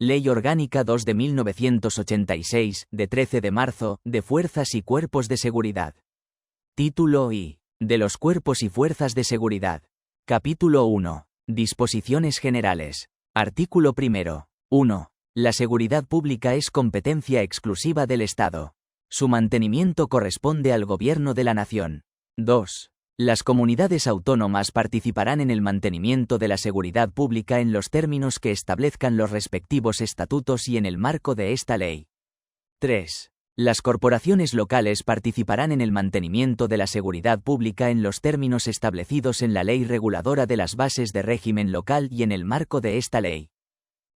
Ley Orgánica 2 de 1986, de 13 de marzo, de Fuerzas y Cuerpos de Seguridad. Título I. De los Cuerpos y Fuerzas de Seguridad. Capítulo 1. Disposiciones generales. Artículo 1. 1. La seguridad pública es competencia exclusiva del Estado. Su mantenimiento corresponde al Gobierno de la Nación. 2. Las comunidades autónomas participarán en el mantenimiento de la seguridad pública en los términos que establezcan los respectivos estatutos y en el marco de esta ley. 3. Las corporaciones locales participarán en el mantenimiento de la seguridad pública en los términos establecidos en la Ley Reguladora de las Bases de Régimen Local y en el marco de esta ley.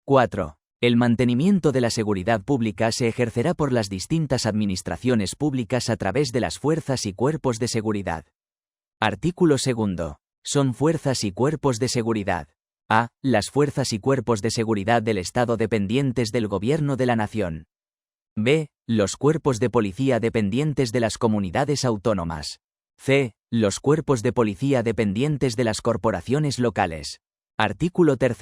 4. El mantenimiento de la seguridad pública se ejercerá por las distintas administraciones públicas a través de las fuerzas y cuerpos de seguridad. Artículo 2. Son fuerzas y cuerpos de seguridad. A. Las fuerzas y cuerpos de seguridad del Estado dependientes del Gobierno de la Nación. B. Los cuerpos de policía dependientes de las comunidades autónomas. C. Los cuerpos de policía dependientes de las corporaciones locales. Artículo 3.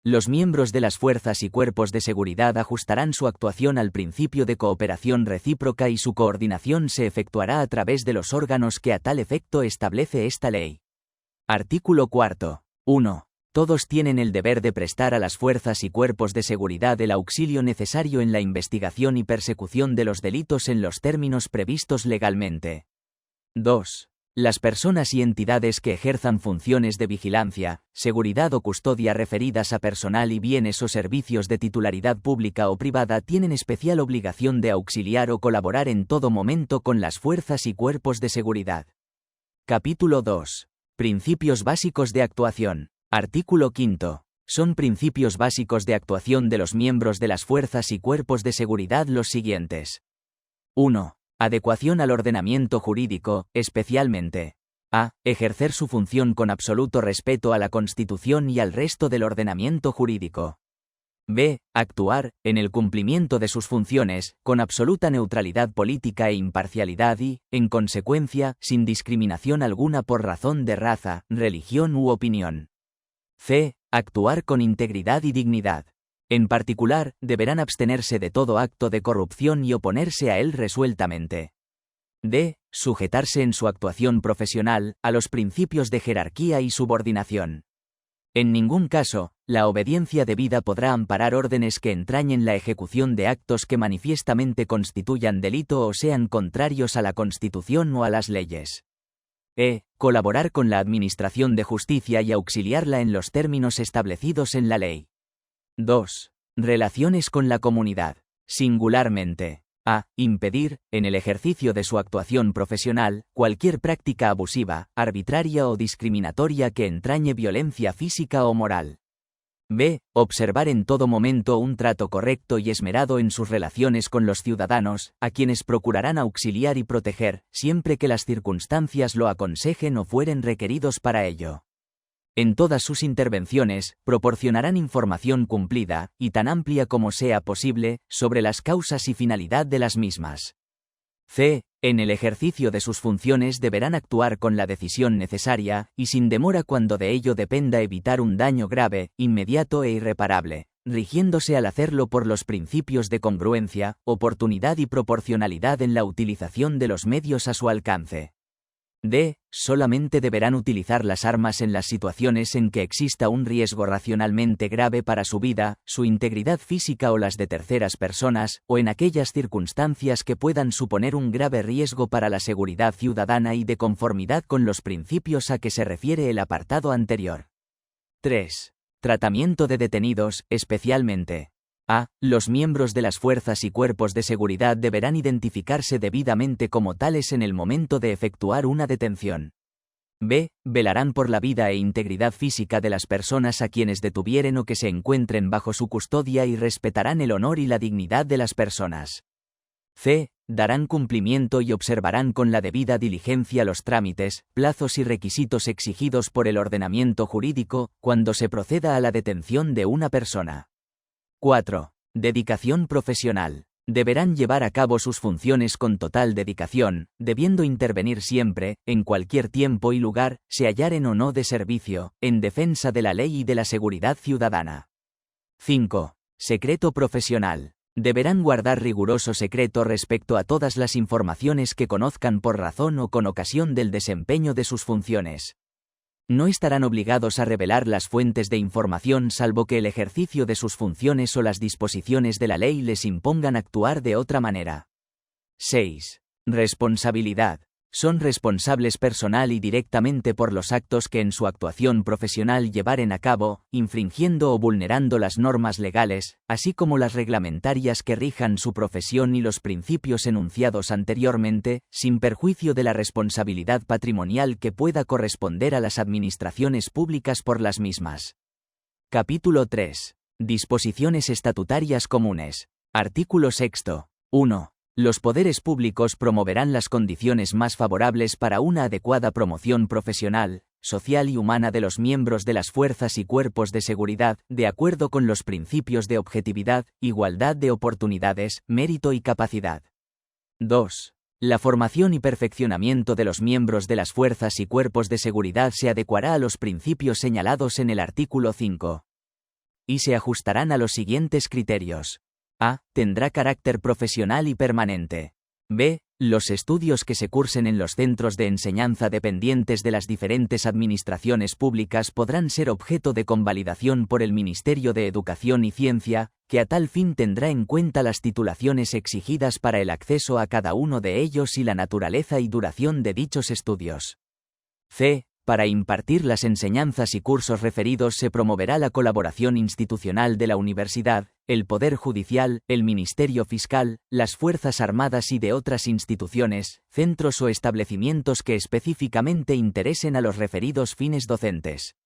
Los miembros de las fuerzas y cuerpos de seguridad ajustarán su actuación al principio de cooperación recíproca y su coordinación se efectuará a través de los órganos que a tal efecto establece esta ley. Artículo 4. 1. Todos tienen el deber de prestar a las fuerzas y cuerpos de seguridad el auxilio necesario en la investigación y persecución de los delitos en los términos previstos legalmente. 2. Las personas y entidades que ejerzan funciones de vigilancia, seguridad o custodia referidas a personal y bienes o servicios de titularidad pública o privada tienen especial obligación de auxiliar o colaborar en todo momento con las fuerzas y cuerpos de seguridad. Capítulo 2. Principios básicos de actuación. Artículo 5. Son principios básicos de actuación de los miembros de las fuerzas y cuerpos de seguridad los siguientes. 1. Adecuación al ordenamiento jurídico, especialmente. A. Ejercer su función con absoluto respeto a la Constitución y al resto del ordenamiento jurídico. B. Actuar, en el cumplimiento de sus funciones, con absoluta neutralidad política e imparcialidad y, en consecuencia, sin discriminación alguna por razón de raza, religión u opinión. C. Actuar con integridad y dignidad. En particular, deberán abstenerse de todo acto de corrupción y oponerse a él resueltamente. D. Sujetarse en su actuación profesional a los principios de jerarquía y subordinación. En ningún caso, la obediencia debida podrá amparar órdenes que entrañen la ejecución de actos que manifiestamente constituyan delito o sean contrarios a la Constitución o a las leyes. E. Colaborar con la Administración de Justicia y auxiliarla en los términos establecidos en la ley. 2. Relaciones con la comunidad. Singularmente. A. Impedir, en el ejercicio de su actuación profesional, cualquier práctica abusiva, arbitraria o discriminatoria que entrañe violencia física o moral. B. Observar en todo momento un trato correcto y esmerado en sus relaciones con los ciudadanos, a quienes procurarán auxiliar y proteger, siempre que las circunstancias lo aconsejen o fueren requeridos para ello. En todas sus intervenciones, proporcionarán información cumplida, y tan amplia como sea posible, sobre las causas y finalidad de las mismas. C. En el ejercicio de sus funciones deberán actuar con la decisión necesaria, y sin demora cuando de ello dependa evitar un daño grave, inmediato e irreparable, rigiéndose al hacerlo por los principios de congruencia, oportunidad y proporcionalidad en la utilización de los medios a su alcance. D. Solamente deberán utilizar las armas en las situaciones en que exista un riesgo racionalmente grave para su vida, su integridad física o las de terceras personas, o en aquellas circunstancias que puedan suponer un grave riesgo para la seguridad ciudadana y de conformidad con los principios a que se refiere el apartado anterior. 3. Tratamiento de detenidos, especialmente. A. Los miembros de las fuerzas y cuerpos de seguridad deberán identificarse debidamente como tales en el momento de efectuar una detención. B. Velarán por la vida e integridad física de las personas a quienes detuvieren o que se encuentren bajo su custodia y respetarán el honor y la dignidad de las personas. C. Darán cumplimiento y observarán con la debida diligencia los trámites, plazos y requisitos exigidos por el ordenamiento jurídico, cuando se proceda a la detención de una persona. 4. Dedicación profesional. Deberán llevar a cabo sus funciones con total dedicación, debiendo intervenir siempre, en cualquier tiempo y lugar, se hallaren o no de servicio, en defensa de la ley y de la seguridad ciudadana. 5. Secreto profesional. Deberán guardar riguroso secreto respecto a todas las informaciones que conozcan por razón o con ocasión del desempeño de sus funciones. No estarán obligados a revelar las fuentes de información salvo que el ejercicio de sus funciones o las disposiciones de la ley les impongan actuar de otra manera. 6. Responsabilidad. Son responsables personal y directamente por los actos que en su actuación profesional llevaren a cabo, infringiendo o vulnerando las normas legales, así como las reglamentarias que rijan su profesión y los principios enunciados anteriormente, sin perjuicio de la responsabilidad patrimonial que pueda corresponder a las administraciones públicas por las mismas. Capítulo 3. Disposiciones estatutarias comunes. Artículo 6. 1. Los poderes públicos promoverán las condiciones más favorables para una adecuada promoción profesional, social y humana de los miembros de las fuerzas y cuerpos de seguridad, de acuerdo con los principios de objetividad, igualdad de oportunidades, mérito y capacidad. 2. La formación y perfeccionamiento de los miembros de las fuerzas y cuerpos de seguridad se adecuará a los principios señalados en el artículo 5. Y se ajustarán a los siguientes criterios. A. Tendrá carácter profesional y permanente. B. Los estudios que se cursen en los centros de enseñanza dependientes de las diferentes administraciones públicas podrán ser objeto de convalidación por el Ministerio de Educación y Ciencia, que a tal fin tendrá en cuenta las titulaciones exigidas para el acceso a cada uno de ellos y la naturaleza y duración de dichos estudios. C. Para impartir las enseñanzas y cursos referidos se promoverá la colaboración institucional de la universidad, el Poder Judicial, el Ministerio Fiscal, las Fuerzas Armadas y de otras instituciones, centros o establecimientos que específicamente interesen a los referidos fines docentes.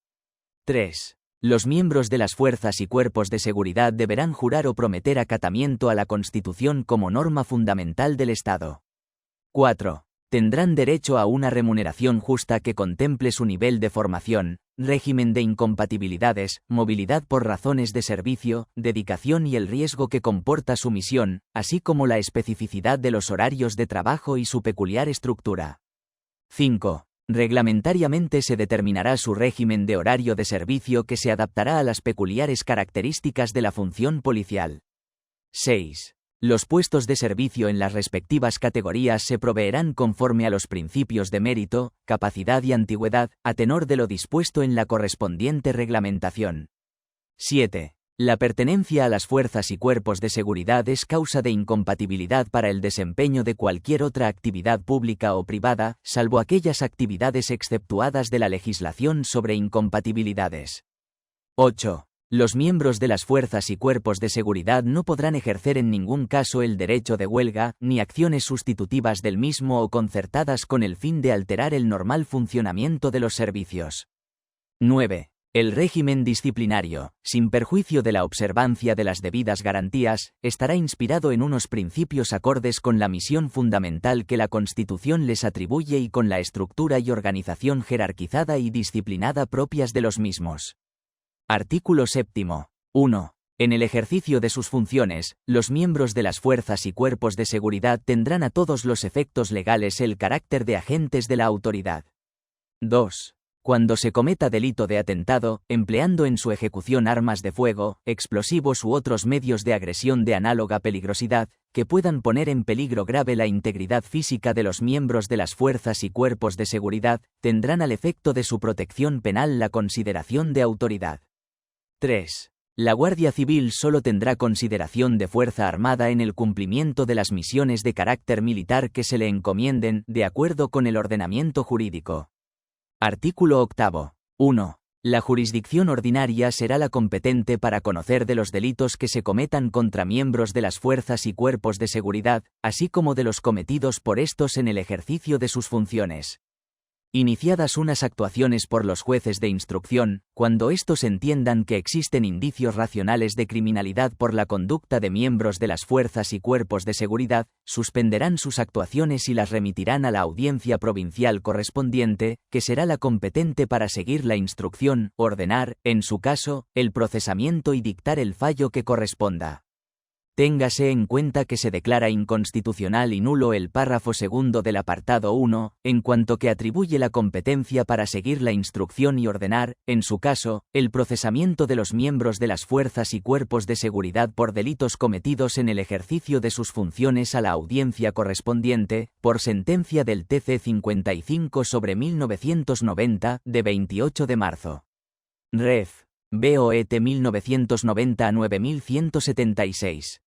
3. Los miembros de las fuerzas y cuerpos de seguridad deberán jurar o prometer acatamiento a la Constitución como norma fundamental del Estado. 4. Tendrán derecho a una remuneración justa que contemple su nivel de formación, régimen de incompatibilidades, movilidad por razones de servicio, dedicación y el riesgo que comporta su misión, así como la especificidad de los horarios de trabajo y su peculiar estructura. 5. Reglamentariamente se determinará su régimen de horario de servicio que se adaptará a las peculiares características de la función policial. 6. Los puestos de servicio en las respectivas categorías se proveerán conforme a los principios de mérito, capacidad y antigüedad, a tenor de lo dispuesto en la correspondiente reglamentación. 7. La pertenencia a las fuerzas y cuerpos de seguridad es causa de incompatibilidad para el desempeño de cualquier otra actividad pública o privada, salvo aquellas actividades exceptuadas de la legislación sobre incompatibilidades. 8. Los miembros de las fuerzas y cuerpos de seguridad no podrán ejercer en ningún caso el derecho de huelga, ni acciones sustitutivas del mismo o concertadas con el fin de alterar el normal funcionamiento de los servicios. 9. El régimen disciplinario, sin perjuicio de la observancia de las debidas garantías, estará inspirado en unos principios acordes con la misión fundamental que la Constitución les atribuye y con la estructura y organización jerarquizada y disciplinada propias de los mismos. Artículo 7. 1. En el ejercicio de sus funciones, los miembros de las fuerzas y cuerpos de seguridad tendrán a todos los efectos legales el carácter de agentes de la autoridad. 2. Cuando se cometa delito de atentado, empleando en su ejecución armas de fuego, explosivos u otros medios de agresión de análoga peligrosidad, que puedan poner en peligro grave la integridad física de los miembros de las fuerzas y cuerpos de seguridad, tendrán al efecto de su protección penal la consideración de autoridad. 3. La Guardia Civil solo tendrá consideración de fuerza armada en el cumplimiento de las misiones de carácter militar que se le encomienden, de acuerdo con el ordenamiento jurídico. Artículo 8. 1. La jurisdicción ordinaria será la competente para conocer de los delitos que se cometan contra miembros de las fuerzas y cuerpos de seguridad, así como de los cometidos por estos en el ejercicio de sus funciones. Iniciadas unas actuaciones por los jueces de instrucción, cuando éstos entiendan que existen indicios racionales de criminalidad por la conducta de miembros de las fuerzas y cuerpos de seguridad, suspenderán sus actuaciones y las remitirán a la audiencia provincial correspondiente, que será la competente para seguir la instrucción, ordenar, en su caso, el procesamiento y dictar el fallo que corresponda. Téngase en cuenta que se declara inconstitucional y nulo el párrafo segundo del apartado 1, en cuanto que atribuye la competencia para seguir la instrucción y ordenar, en su caso, el procesamiento de los miembros de las fuerzas y cuerpos de seguridad por delitos cometidos en el ejercicio de sus funciones a la audiencia correspondiente, por sentencia del TC 55/1990, de 28 de marzo. Ref. BOET 1990 a 9176.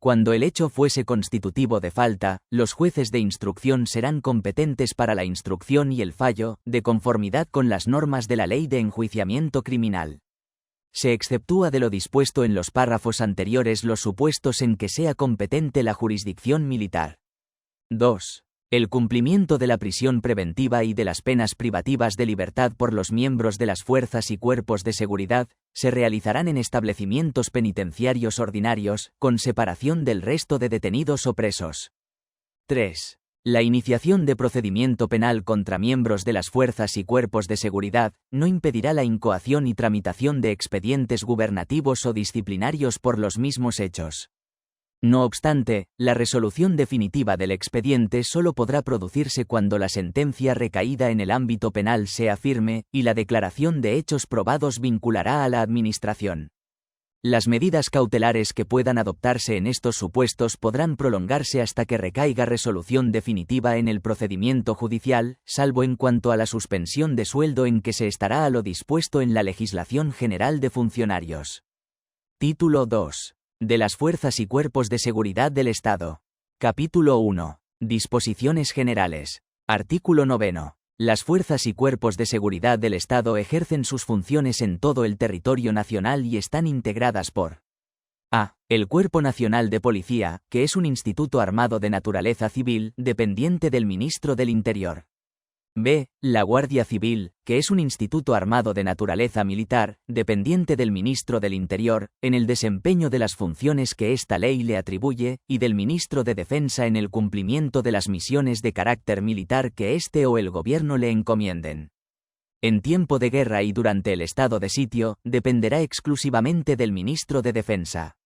Cuando el hecho fuese constitutivo de falta, los jueces de instrucción serán competentes para la instrucción y el fallo, de conformidad con las normas de la Ley de Enjuiciamiento Criminal. Se exceptúa de lo dispuesto en los párrafos anteriores los supuestos en que sea competente la jurisdicción militar. 2. El cumplimiento de la prisión preventiva y de las penas privativas de libertad por los miembros de las fuerzas y cuerpos de seguridad se realizarán en establecimientos penitenciarios ordinarios, con separación del resto de detenidos o presos. 3. La iniciación de procedimiento penal contra miembros de las fuerzas y cuerpos de seguridad no impedirá la incoación y tramitación de expedientes gubernativos o disciplinarios por los mismos hechos. No obstante, la resolución definitiva del expediente solo podrá producirse cuando la sentencia recaída en el ámbito penal sea firme, y la declaración de hechos probados vinculará a la Administración. Las medidas cautelares que puedan adoptarse en estos supuestos podrán prolongarse hasta que recaiga resolución definitiva en el procedimiento judicial, salvo en cuanto a la suspensión de sueldo en que se estará a lo dispuesto en la Legislación General de Funcionarios. Título 2. De las Fuerzas y Cuerpos de Seguridad del Estado. Capítulo 1. Disposiciones generales. Artículo 9. Las fuerzas y cuerpos de seguridad del Estado ejercen sus funciones en todo el territorio nacional y están integradas por a. El Cuerpo Nacional de Policía, que es un instituto armado de naturaleza civil, dependiente del Ministro del Interior. B. La Guardia Civil, que es un instituto armado de naturaleza militar, dependiente del Ministro del Interior, en el desempeño de las funciones que esta ley le atribuye, y del Ministro de Defensa en el cumplimiento de las misiones de carácter militar que éste o el Gobierno le encomienden. En tiempo de guerra y durante el estado de sitio, dependerá exclusivamente del Ministro de Defensa.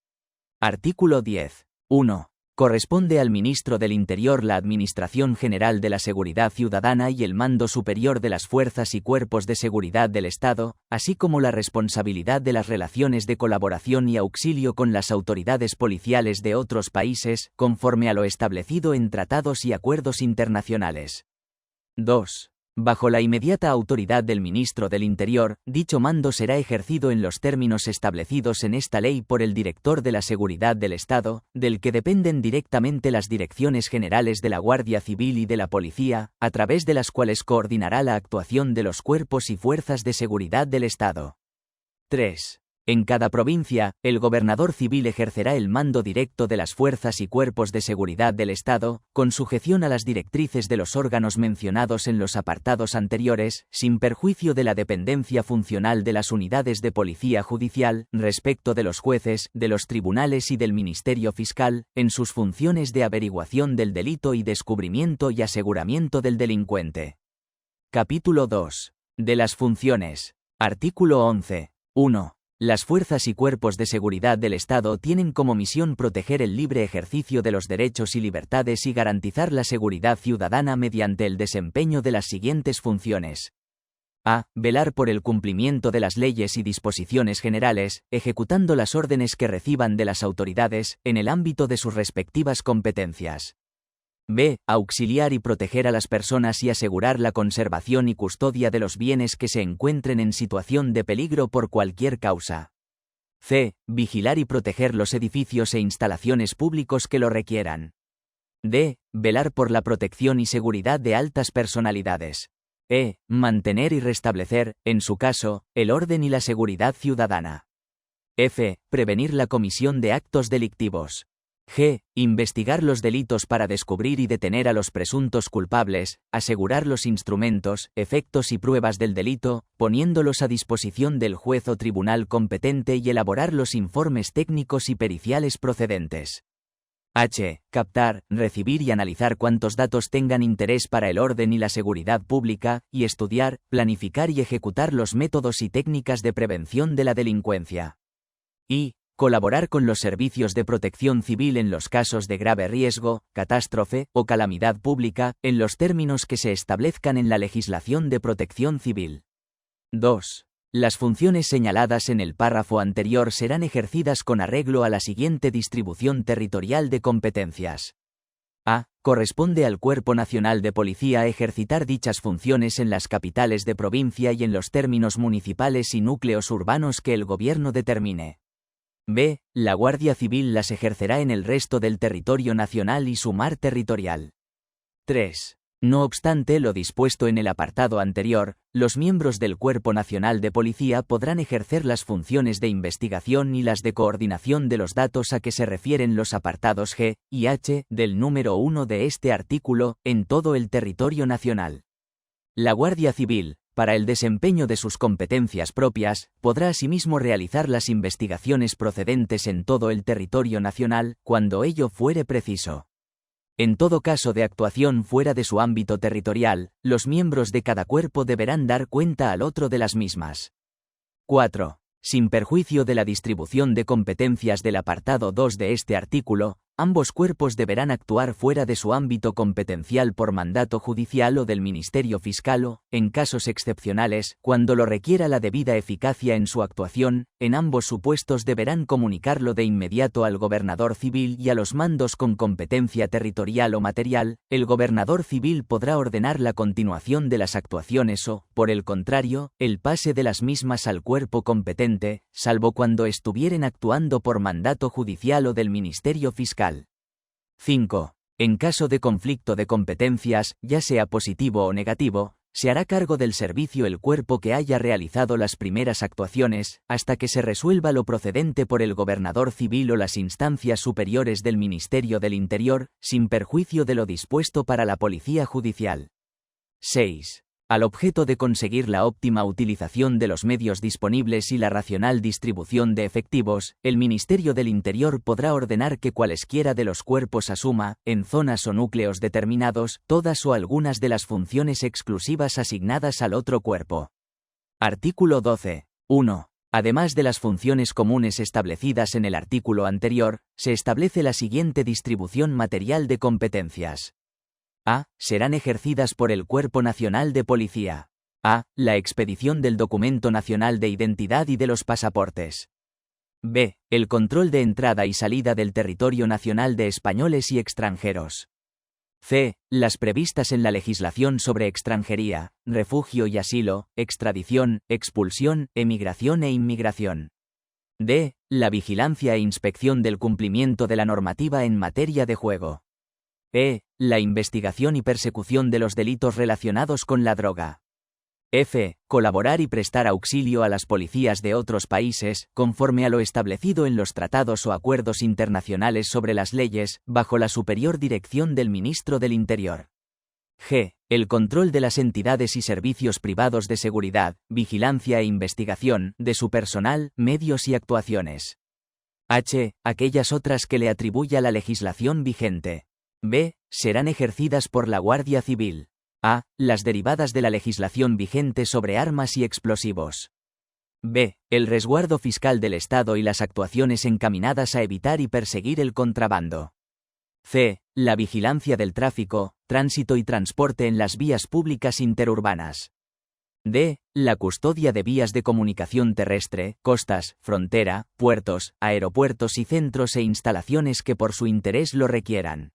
Artículo 10. 1. Corresponde al Ministro del Interior la Administración General de la Seguridad Ciudadana y el mando superior de las fuerzas y cuerpos de seguridad del Estado, así como la responsabilidad de las relaciones de colaboración y auxilio con las autoridades policiales de otros países, conforme a lo establecido en tratados y acuerdos internacionales. 2. Bajo la inmediata autoridad del Ministro del Interior, dicho mando será ejercido en los términos establecidos en esta ley por el Director de la Seguridad del Estado, del que dependen directamente las direcciones generales de la Guardia Civil y de la Policía, a través de las cuales coordinará la actuación de los cuerpos y fuerzas de seguridad del Estado. 3. En cada provincia, el gobernador civil ejercerá el mando directo de las fuerzas y cuerpos de seguridad del Estado, con sujeción a las directrices de los órganos mencionados en los apartados anteriores, sin perjuicio de la dependencia funcional de las unidades de policía judicial, respecto de los jueces, de los tribunales y del Ministerio Fiscal, en sus funciones de averiguación del delito y descubrimiento y aseguramiento del delincuente. Capítulo 2. De las funciones. Artículo 11. 1. Las fuerzas y cuerpos de seguridad del Estado tienen como misión proteger el libre ejercicio de los derechos y libertades y garantizar la seguridad ciudadana mediante el desempeño de las siguientes funciones. A. Velar por el cumplimiento de las leyes y disposiciones generales, ejecutando las órdenes que reciban de las autoridades, en el ámbito de sus respectivas competencias. B. Auxiliar y proteger a las personas y asegurar la conservación y custodia de los bienes que se encuentren en situación de peligro por cualquier causa. C. Vigilar y proteger los edificios e instalaciones públicos que lo requieran. D. Velar por la protección y seguridad de altas personalidades. E. Mantener y restablecer, en su caso, el orden y la seguridad ciudadana. F. Prevenir la comisión de actos delictivos. G. Investigar los delitos para descubrir y detener a los presuntos culpables, asegurar los instrumentos, efectos y pruebas del delito, poniéndolos a disposición del juez o tribunal competente y elaborar los informes técnicos y periciales procedentes. H. Captar, recibir y analizar cuantos datos tengan interés para el orden y la seguridad pública, y estudiar, planificar y ejecutar los métodos y técnicas de prevención de la delincuencia. I. Colaborar con los servicios de protección civil en los casos de grave riesgo, catástrofe o calamidad pública, en los términos que se establezcan en la legislación de protección civil. 2. Las funciones señaladas en el párrafo anterior serán ejercidas con arreglo a la siguiente distribución territorial de competencias. A. Corresponde al Cuerpo Nacional de Policía ejercitar dichas funciones en las capitales de provincia y en los términos municipales y núcleos urbanos que el Gobierno determine. B. La Guardia Civil las ejercerá en el resto del territorio nacional y su mar territorial. 3. No obstante lo dispuesto en el apartado anterior, los miembros del Cuerpo Nacional de Policía podrán ejercer las funciones de investigación y las de coordinación de los datos a que se refieren los apartados G y H del número 1 de este artículo, en todo el territorio nacional. La Guardia Civil, para el desempeño de sus competencias propias, podrá asimismo realizar las investigaciones procedentes en todo el territorio nacional, cuando ello fuere preciso. En todo caso de actuación fuera de su ámbito territorial, los miembros de cada cuerpo deberán dar cuenta al otro de las mismas. 4. Sin perjuicio de la distribución de competencias del apartado 2 de este artículo, ambos cuerpos deberán actuar fuera de su ámbito competencial por mandato judicial o del Ministerio Fiscal o, en casos excepcionales, cuando lo requiera la debida eficacia en su actuación, en ambos supuestos deberán comunicarlo de inmediato al gobernador civil y a los mandos con competencia territorial o material. El gobernador civil podrá ordenar la continuación de las actuaciones o, por el contrario, el pase de las mismas al cuerpo competente, salvo cuando estuvieren actuando por mandato judicial o del Ministerio Fiscal. 5. En caso de conflicto de competencias, ya sea positivo o negativo, se hará cargo del servicio el cuerpo que haya realizado las primeras actuaciones, hasta que se resuelva lo procedente por el gobernador civil o las instancias superiores del Ministerio del Interior, sin perjuicio de lo dispuesto para la Policía Judicial. 6. Al objeto de conseguir la óptima utilización de los medios disponibles y la racional distribución de efectivos, el Ministerio del Interior podrá ordenar que cualesquiera de los cuerpos asuma, en zonas o núcleos determinados, todas o algunas de las funciones exclusivas asignadas al otro cuerpo. Artículo 12. 1. Además de las funciones comunes establecidas en el artículo anterior, se establece la siguiente distribución material de competencias. A. Serán ejercidas por el Cuerpo Nacional de Policía. A. La expedición del documento nacional de identidad y de los pasaportes. B. El control de entrada y salida del territorio nacional de españoles y extranjeros. C. Las previstas en la legislación sobre extranjería, refugio y asilo, extradición, expulsión, emigración e inmigración. D. La vigilancia e inspección del cumplimiento de la normativa en materia de juego. E. La investigación y persecución de los delitos relacionados con la droga. F. Colaborar y prestar auxilio a las policías de otros países, conforme a lo establecido en los tratados o acuerdos internacionales sobre las leyes, bajo la superior dirección del Ministro del Interior. G. El control de las entidades y servicios privados de seguridad, vigilancia e investigación, de su personal, medios y actuaciones. H. Aquellas otras que le atribuya la legislación vigente. B. Serán ejercidas por la Guardia Civil. A. Las derivadas de la legislación vigente sobre armas y explosivos. B. El resguardo fiscal del Estado y las actuaciones encaminadas a evitar y perseguir el contrabando. C. La vigilancia del tráfico, tránsito y transporte en las vías públicas interurbanas. D. La custodia de vías de comunicación terrestre, costas, frontera, puertos, aeropuertos y centros e instalaciones que por su interés lo requieran.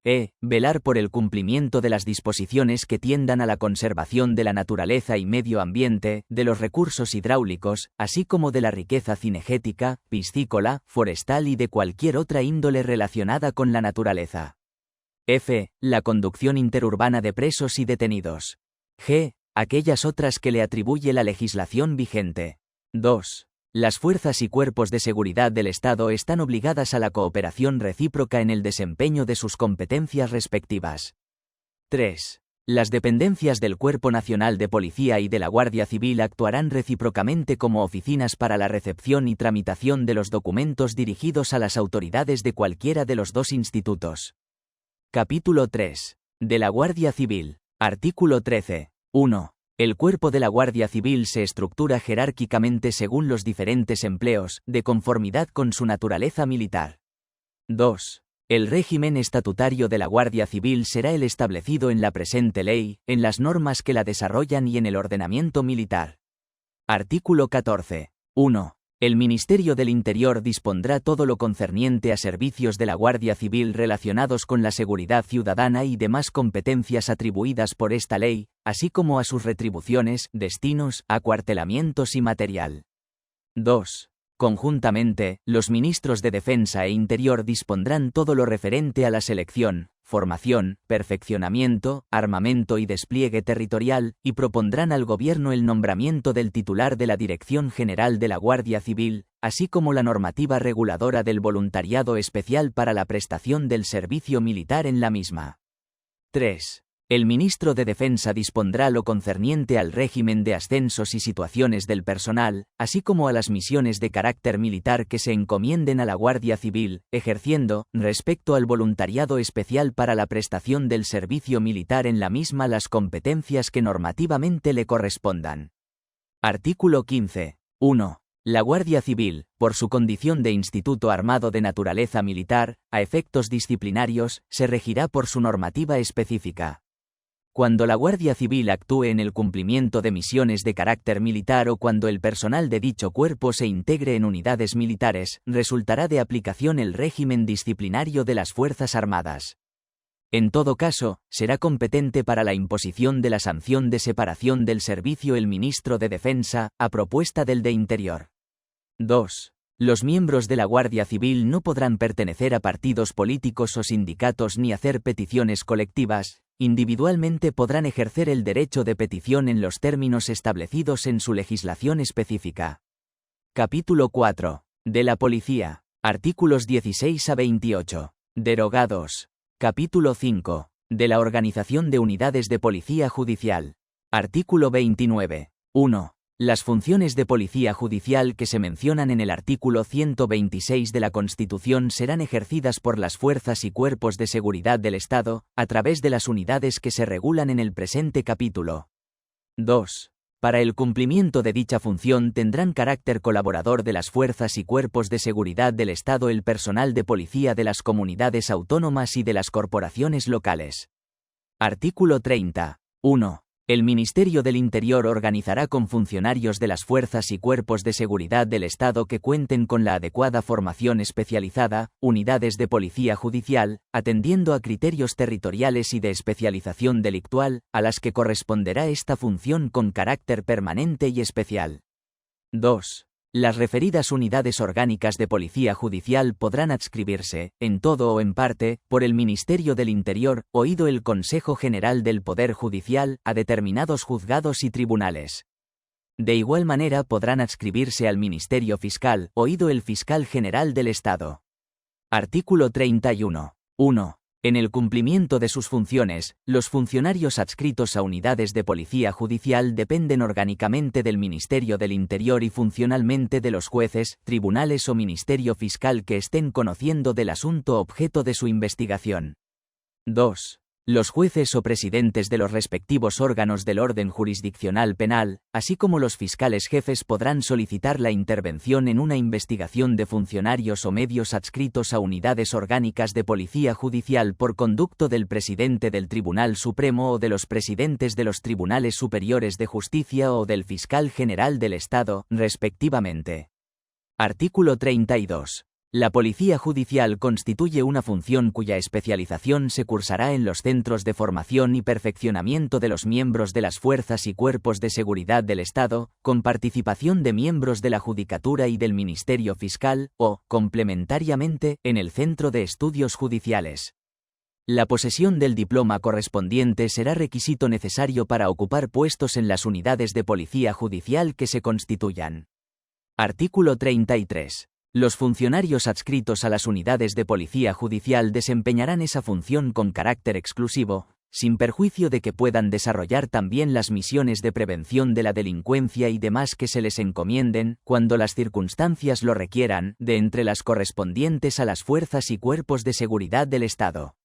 E. Velar por el cumplimiento de las disposiciones que tiendan a la conservación de la naturaleza y medio ambiente, de los recursos hidráulicos, así como de la riqueza cinegética, piscícola, forestal y de cualquier otra índole relacionada con la naturaleza. F. La conducción interurbana de presos y detenidos. G. Aquellas otras que le atribuye la legislación vigente. 2. Las fuerzas y cuerpos de seguridad del Estado están obligadas a la cooperación recíproca en el desempeño de sus competencias respectivas. 3. Las dependencias del Cuerpo Nacional de Policía y de la Guardia Civil actuarán recíprocamente como oficinas para la recepción y tramitación de los documentos dirigidos a las autoridades de cualquiera de los dos institutos. Capítulo 3. De la Guardia Civil. Artículo 13. 1. El cuerpo de la Guardia Civil se estructura jerárquicamente según los diferentes empleos, de conformidad con su naturaleza militar. 2. El régimen estatutario de la Guardia Civil será el establecido en la presente ley, en las normas que la desarrollan y en el ordenamiento militar. Artículo 14. 1. El Ministerio del Interior dispondrá todo lo concerniente a servicios de la Guardia Civil relacionados con la seguridad ciudadana y demás competencias atribuidas por esta ley, así como a sus retribuciones, destinos, acuartelamientos y material. 2. Conjuntamente, los ministros de Defensa e Interior dispondrán todo lo referente a la selección, formación, perfeccionamiento, armamento y despliegue territorial, y propondrán al Gobierno el nombramiento del titular de la Dirección General de la Guardia Civil, así como la normativa reguladora del voluntariado especial para la prestación del servicio militar en la misma. 3. El ministro de Defensa dispondrá lo concerniente al régimen de ascensos y situaciones del personal, así como a las misiones de carácter militar que se encomienden a la Guardia Civil, ejerciendo, respecto al voluntariado especial para la prestación del servicio militar en la misma, las competencias que normativamente le correspondan. Artículo 15. 1. La Guardia Civil, por su condición de instituto armado de naturaleza militar, a efectos disciplinarios, se regirá por su normativa específica. Cuando la Guardia Civil actúe en el cumplimiento de misiones de carácter militar o cuando el personal de dicho cuerpo se integre en unidades militares, resultará de aplicación el régimen disciplinario de las Fuerzas Armadas. En todo caso, será competente para la imposición de la sanción de separación del servicio el ministro de Defensa, a propuesta del de Interior. 2. Los miembros de la Guardia Civil no podrán pertenecer a partidos políticos o sindicatos ni hacer peticiones colectivas. Individualmente podrán ejercer el derecho de petición en los términos establecidos en su legislación específica. Capítulo 4. De la Policía. Artículos 16 a 28. Derogados. Capítulo 5. De la Organización de Unidades de Policía Judicial. Artículo 29. 1. Las funciones de policía judicial que se mencionan en el artículo 126 de la Constitución serán ejercidas por las fuerzas y cuerpos de seguridad del Estado, a través de las unidades que se regulan en el presente capítulo. 2. Para el cumplimiento de dicha función tendrán carácter colaborador de las fuerzas y cuerpos de seguridad del Estado el personal de policía de las comunidades autónomas y de las corporaciones locales. Artículo 30. 1. El Ministerio del Interior organizará con funcionarios de las fuerzas y cuerpos de seguridad del Estado que cuenten con la adecuada formación especializada, unidades de policía judicial, atendiendo a criterios territoriales y de especialización delictual, a las que corresponderá esta función con carácter permanente y especial. 2. Las referidas unidades orgánicas de policía judicial podrán adscribirse, en todo o en parte, por el Ministerio del Interior, oído el Consejo General del Poder Judicial, a determinados juzgados y tribunales. De igual manera podrán adscribirse al Ministerio Fiscal, oído el Fiscal General del Estado. Artículo 31. 1. En el cumplimiento de sus funciones, los funcionarios adscritos a unidades de policía judicial dependen orgánicamente del Ministerio del Interior y funcionalmente de los jueces, tribunales o Ministerio Fiscal que estén conociendo del asunto objeto de su investigación. 2. Los jueces o presidentes de los respectivos órganos del orden jurisdiccional penal, así como los fiscales jefes podrán solicitar la intervención en una investigación de funcionarios o medios adscritos a unidades orgánicas de policía judicial por conducto del presidente del Tribunal Supremo o de los presidentes de los Tribunales Superiores de Justicia o del Fiscal General del Estado, respectivamente. Artículo 32. La policía judicial constituye una función cuya especialización se cursará en los centros de formación y perfeccionamiento de los miembros de las fuerzas y cuerpos de seguridad del Estado, con participación de miembros de la Judicatura y del Ministerio Fiscal, o, complementariamente, en el Centro de Estudios Judiciales. La posesión del diploma correspondiente será requisito necesario para ocupar puestos en las unidades de policía judicial que se constituyan. Artículo 33. Los funcionarios adscritos a las unidades de policía judicial desempeñarán esa función con carácter exclusivo, sin perjuicio de que puedan desarrollar también las misiones de prevención de la delincuencia y demás que se les encomienden, cuando las circunstancias lo requieran, de entre las correspondientes a las fuerzas y cuerpos de seguridad del Estado.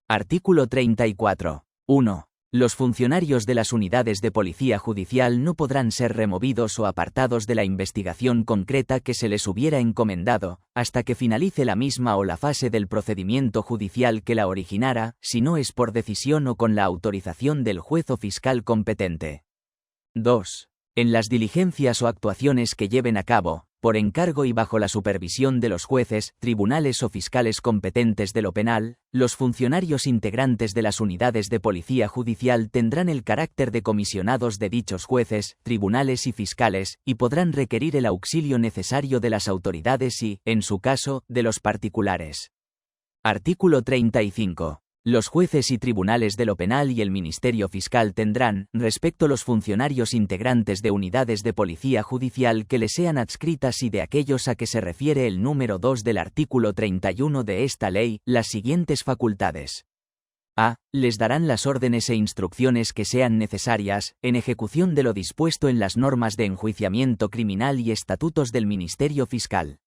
Artículo 34. 1. Los funcionarios de las unidades de policía judicial no podrán ser removidos o apartados de la investigación concreta que se les hubiera encomendado, hasta que finalice la misma o la fase del procedimiento judicial que la originara, si no es por decisión o con la autorización del juez o fiscal competente. 2. En las diligencias o actuaciones que lleven a cabo, por encargo y bajo la supervisión de los jueces, tribunales o fiscales competentes de lo penal, los funcionarios integrantes de las unidades de policía judicial tendrán el carácter de comisionados de dichos jueces, tribunales y fiscales, y podrán requerir el auxilio necesario de las autoridades y, en su caso, de los particulares. Artículo 35. Los jueces y tribunales de lo penal y el Ministerio Fiscal tendrán, respecto a los funcionarios integrantes de unidades de policía judicial que les sean adscritas y de aquellos a que se refiere el número 2 del artículo 31 de esta ley, las siguientes facultades. A. Les darán las órdenes e instrucciones que sean necesarias, en ejecución de lo dispuesto en las normas de enjuiciamiento criminal y estatutos del Ministerio Fiscal.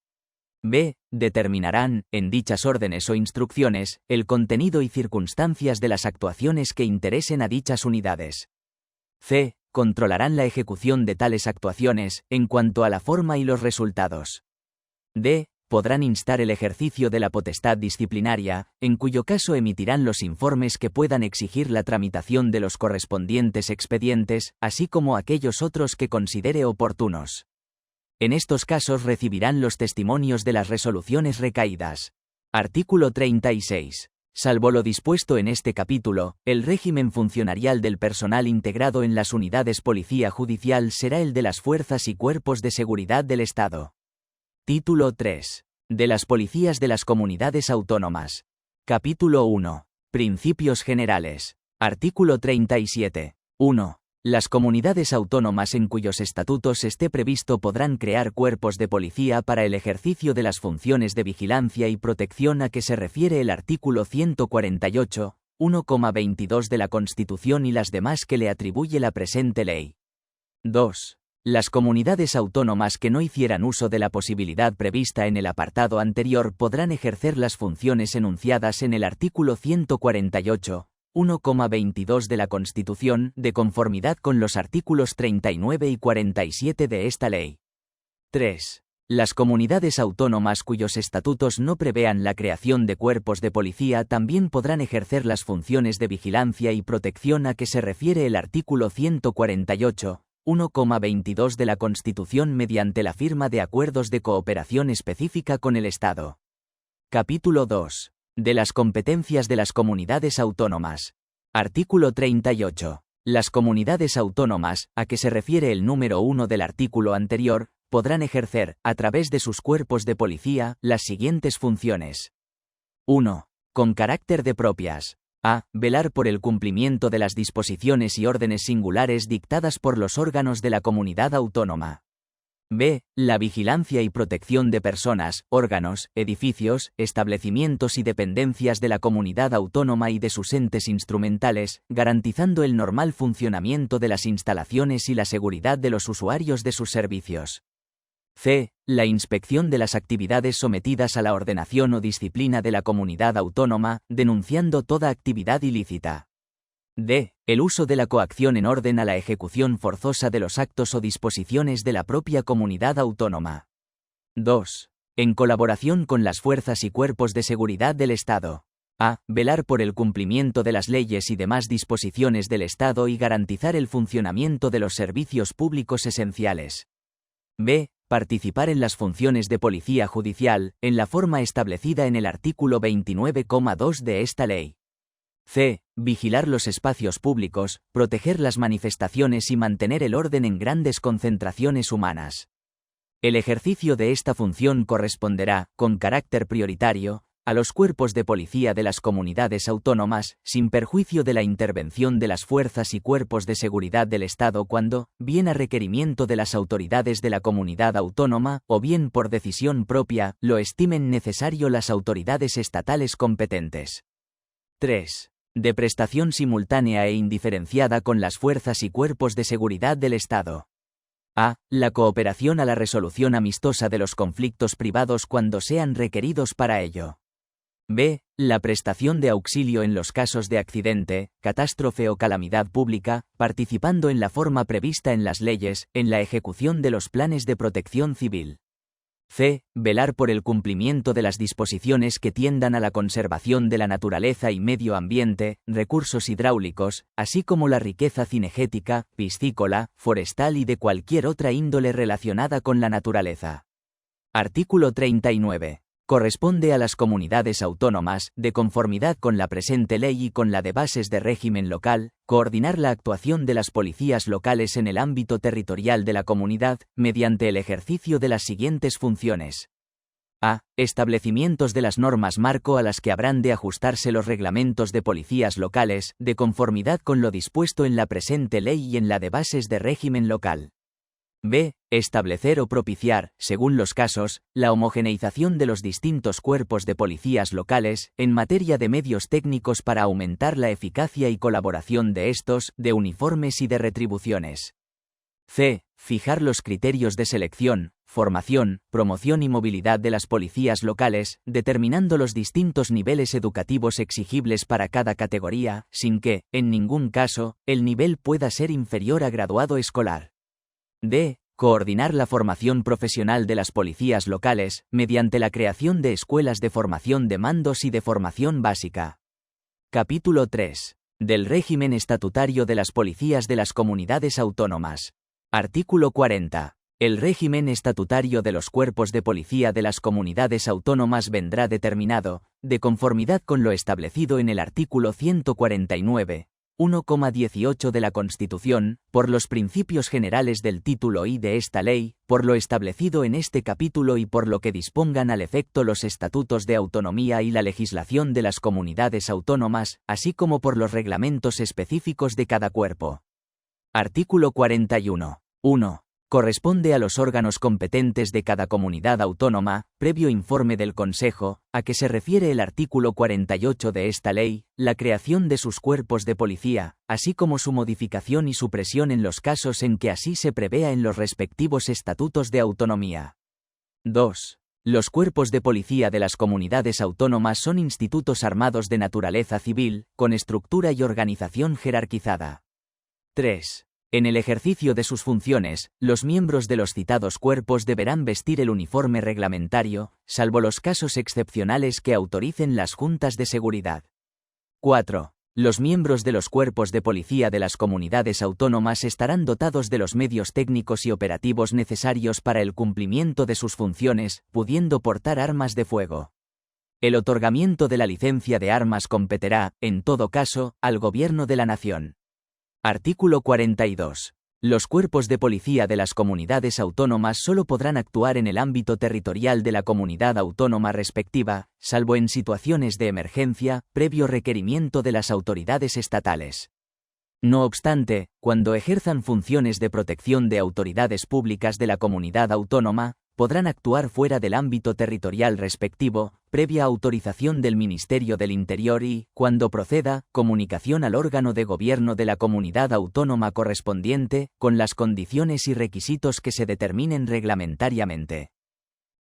B. Determinarán, en dichas órdenes o instrucciones, el contenido y circunstancias de las actuaciones que interesen a dichas unidades. C. Controlarán la ejecución de tales actuaciones, en cuanto a la forma y los resultados. D. Podrán instar el ejercicio de la potestad disciplinaria, en cuyo caso emitirán los informes que puedan exigir la tramitación de los correspondientes expedientes, así como aquellos otros que considere oportunos. En estos casos recibirán los testimonios de las resoluciones recaídas. Artículo 36. Salvo lo dispuesto en este capítulo, el régimen funcionarial del personal integrado en las unidades policía judicial será el de las fuerzas y cuerpos de seguridad del Estado. Título 3. De las policías de las comunidades autónomas. Capítulo 1. Principios generales. Artículo 37. 1. Las comunidades autónomas en cuyos estatutos esté previsto podrán crear cuerpos de policía para el ejercicio de las funciones de vigilancia y protección a que se refiere el artículo 148, 1,22 de la Constitución y las demás que le atribuye la presente ley. 2. Las comunidades autónomas que no hicieran uso de la posibilidad prevista en el apartado anterior podrán ejercer las funciones enunciadas en el artículo 148, 1,22 de la Constitución, de conformidad con los artículos 39 y 47 de esta ley. 3. Las comunidades autónomas cuyos estatutos no prevean la creación de cuerpos de policía también podrán ejercer las funciones de vigilancia y protección a que se refiere el artículo 148, 1,22 de la Constitución mediante la firma de acuerdos de cooperación específica con el Estado. Capítulo 2. De las competencias de las comunidades autónomas. Artículo 38. Las comunidades autónomas, a que se refiere el número 1 del artículo anterior, podrán ejercer, a través de sus cuerpos de policía, las siguientes funciones. 1. Con carácter de propias. A. Velar por el cumplimiento de las disposiciones y órdenes singulares dictadas por los órganos de la comunidad autónoma. B. La vigilancia y protección de personas, órganos, edificios, establecimientos y dependencias de la comunidad autónoma y de sus entes instrumentales, garantizando el normal funcionamiento de las instalaciones y la seguridad de los usuarios de sus servicios. C. La inspección de las actividades sometidas a la ordenación o disciplina de la comunidad autónoma, denunciando toda actividad ilícita. D. El uso de la coacción en orden a la ejecución forzosa de los actos o disposiciones de la propia comunidad autónoma. 2. En colaboración con las fuerzas y cuerpos de seguridad del Estado. A. Velar por el cumplimiento de las leyes y demás disposiciones del Estado y garantizar el funcionamiento de los servicios públicos esenciales. B. Participar en las funciones de policía judicial, en la forma establecida en el artículo 29,2 de esta ley. C. Vigilar los espacios públicos, proteger las manifestaciones y mantener el orden en grandes concentraciones humanas. El ejercicio de esta función corresponderá, con carácter prioritario, a los cuerpos de policía de las comunidades autónomas, sin perjuicio de la intervención de las fuerzas y cuerpos de seguridad del Estado cuando, bien a requerimiento de las autoridades de la comunidad autónoma, o bien por decisión propia, lo estimen necesario las autoridades estatales competentes. 3. De prestación simultánea e indiferenciada con las fuerzas y cuerpos de seguridad del Estado. A. La cooperación a la resolución amistosa de los conflictos privados cuando sean requeridos para ello. B. La prestación de auxilio en los casos de accidente, catástrofe o calamidad pública, participando en la forma prevista en las leyes, en la ejecución de los planes de protección civil. C. Velar por el cumplimiento de las disposiciones que tiendan a la conservación de la naturaleza y medio ambiente, recursos hidráulicos, así como la riqueza cinegética, piscícola, forestal y de cualquier otra índole relacionada con la naturaleza. Artículo 39. Corresponde a las comunidades autónomas, de conformidad con la presente ley y con la de bases de régimen local, coordinar la actuación de las policías locales en el ámbito territorial de la comunidad, mediante el ejercicio de las siguientes funciones. A. Establecimientos de las normas marco a las que habrán de ajustarse los reglamentos de policías locales, de conformidad con lo dispuesto en la presente ley y en la de bases de régimen local. B. Establecer o propiciar, según los casos, la homogeneización de los distintos cuerpos de policías locales, en materia de medios técnicos para aumentar la eficacia y colaboración de estos, de uniformes y de retribuciones. C. Fijar los criterios de selección, formación, promoción y movilidad de las policías locales, determinando los distintos niveles educativos exigibles para cada categoría, sin que, en ningún caso, el nivel pueda ser inferior a graduado escolar. D. Coordinar la formación profesional de las policías locales, mediante la creación de escuelas de formación de mandos y de formación básica. Capítulo 3. Del régimen estatutario de las policías de las comunidades autónomas. Artículo 40. El régimen estatutario de los cuerpos de policía de las comunidades autónomas vendrá determinado, de conformidad con lo establecido en el artículo 149. 1,18 de la Constitución, por los principios generales del título I de esta ley, por lo establecido en este capítulo y por lo que dispongan al efecto los estatutos de autonomía y la legislación de las comunidades autónomas, así como por los reglamentos específicos de cada cuerpo. Artículo 41. 1. Corresponde a los órganos competentes de cada comunidad autónoma, previo informe del Consejo, a que se refiere el artículo 48 de esta ley, la creación de sus cuerpos de policía, así como su modificación y supresión en los casos en que así se prevea en los respectivos estatutos de autonomía. 2. Los cuerpos de policía de las comunidades autónomas son institutos armados de naturaleza civil, con estructura y organización jerarquizada. 3. En el ejercicio de sus funciones, los miembros de los citados cuerpos deberán vestir el uniforme reglamentario, salvo los casos excepcionales que autoricen las juntas de seguridad. 4. Los miembros de los cuerpos de policía de las comunidades autónomas estarán dotados de los medios técnicos y operativos necesarios para el cumplimiento de sus funciones, pudiendo portar armas de fuego. El otorgamiento de la licencia de armas competerá, en todo caso, al Gobierno de la Nación. Artículo 42. Los cuerpos de policía de las comunidades autónomas solo podrán actuar en el ámbito territorial de la comunidad autónoma respectiva, salvo en situaciones de emergencia, previo requerimiento de las autoridades estatales. No obstante, cuando ejerzan funciones de protección de autoridades públicas de la comunidad autónoma, podrán actuar fuera del ámbito territorial respectivo, previa autorización del Ministerio del Interior y, cuando proceda, comunicación al órgano de gobierno de la comunidad autónoma correspondiente, con las condiciones y requisitos que se determinen reglamentariamente.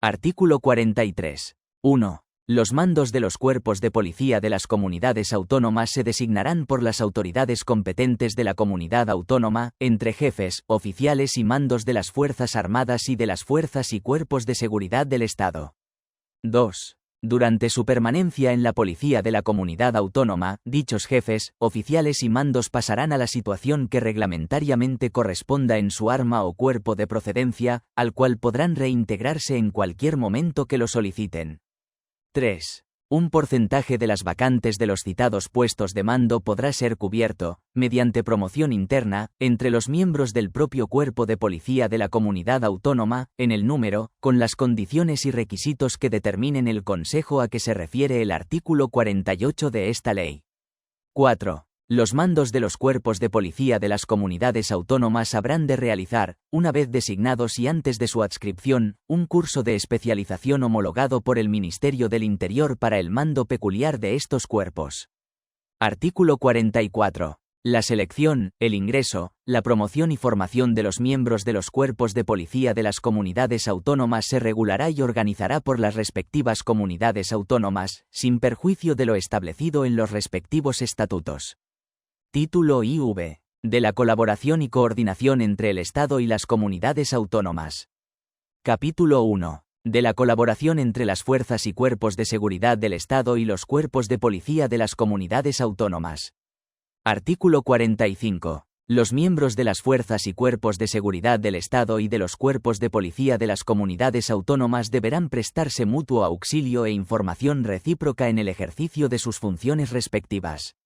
Artículo 43. 1. Los mandos de los cuerpos de policía de las comunidades autónomas se designarán por las autoridades competentes de la comunidad autónoma, entre jefes, oficiales y mandos de las Fuerzas Armadas y de las fuerzas y cuerpos de seguridad del Estado. 2. Durante su permanencia en la policía de la comunidad autónoma, dichos jefes, oficiales y mandos pasarán a la situación que reglamentariamente corresponda en su arma o cuerpo de procedencia, al cual podrán reintegrarse en cualquier momento que lo soliciten. 3. Un porcentaje de las vacantes de los citados puestos de mando podrá ser cubierto, mediante promoción interna, entre los miembros del propio cuerpo de policía de la comunidad autónoma, en el número, con las condiciones y requisitos que determinen el Consejo a que se refiere el artículo 48 de esta ley. 4. Los mandos de los cuerpos de policía de las comunidades autónomas habrán de realizar, una vez designados y antes de su adscripción, un curso de especialización homologado por el Ministerio del Interior para el mando peculiar de estos cuerpos. Artículo 44. La selección, el ingreso, la promoción y formación de los miembros de los cuerpos de policía de las comunidades autónomas se regulará y organizará por las respectivas comunidades autónomas, sin perjuicio de lo establecido en los respectivos estatutos. Título IV. De la colaboración y coordinación entre el Estado y las comunidades autónomas. Capítulo 1. De la colaboración entre las fuerzas y cuerpos de seguridad del Estado y los cuerpos de policía de las comunidades autónomas. Artículo 45. Los miembros de las fuerzas y cuerpos de seguridad del Estado y de los cuerpos de policía de las comunidades autónomas deberán prestarse mutuo auxilio e información recíproca en el ejercicio de sus funciones respectivas.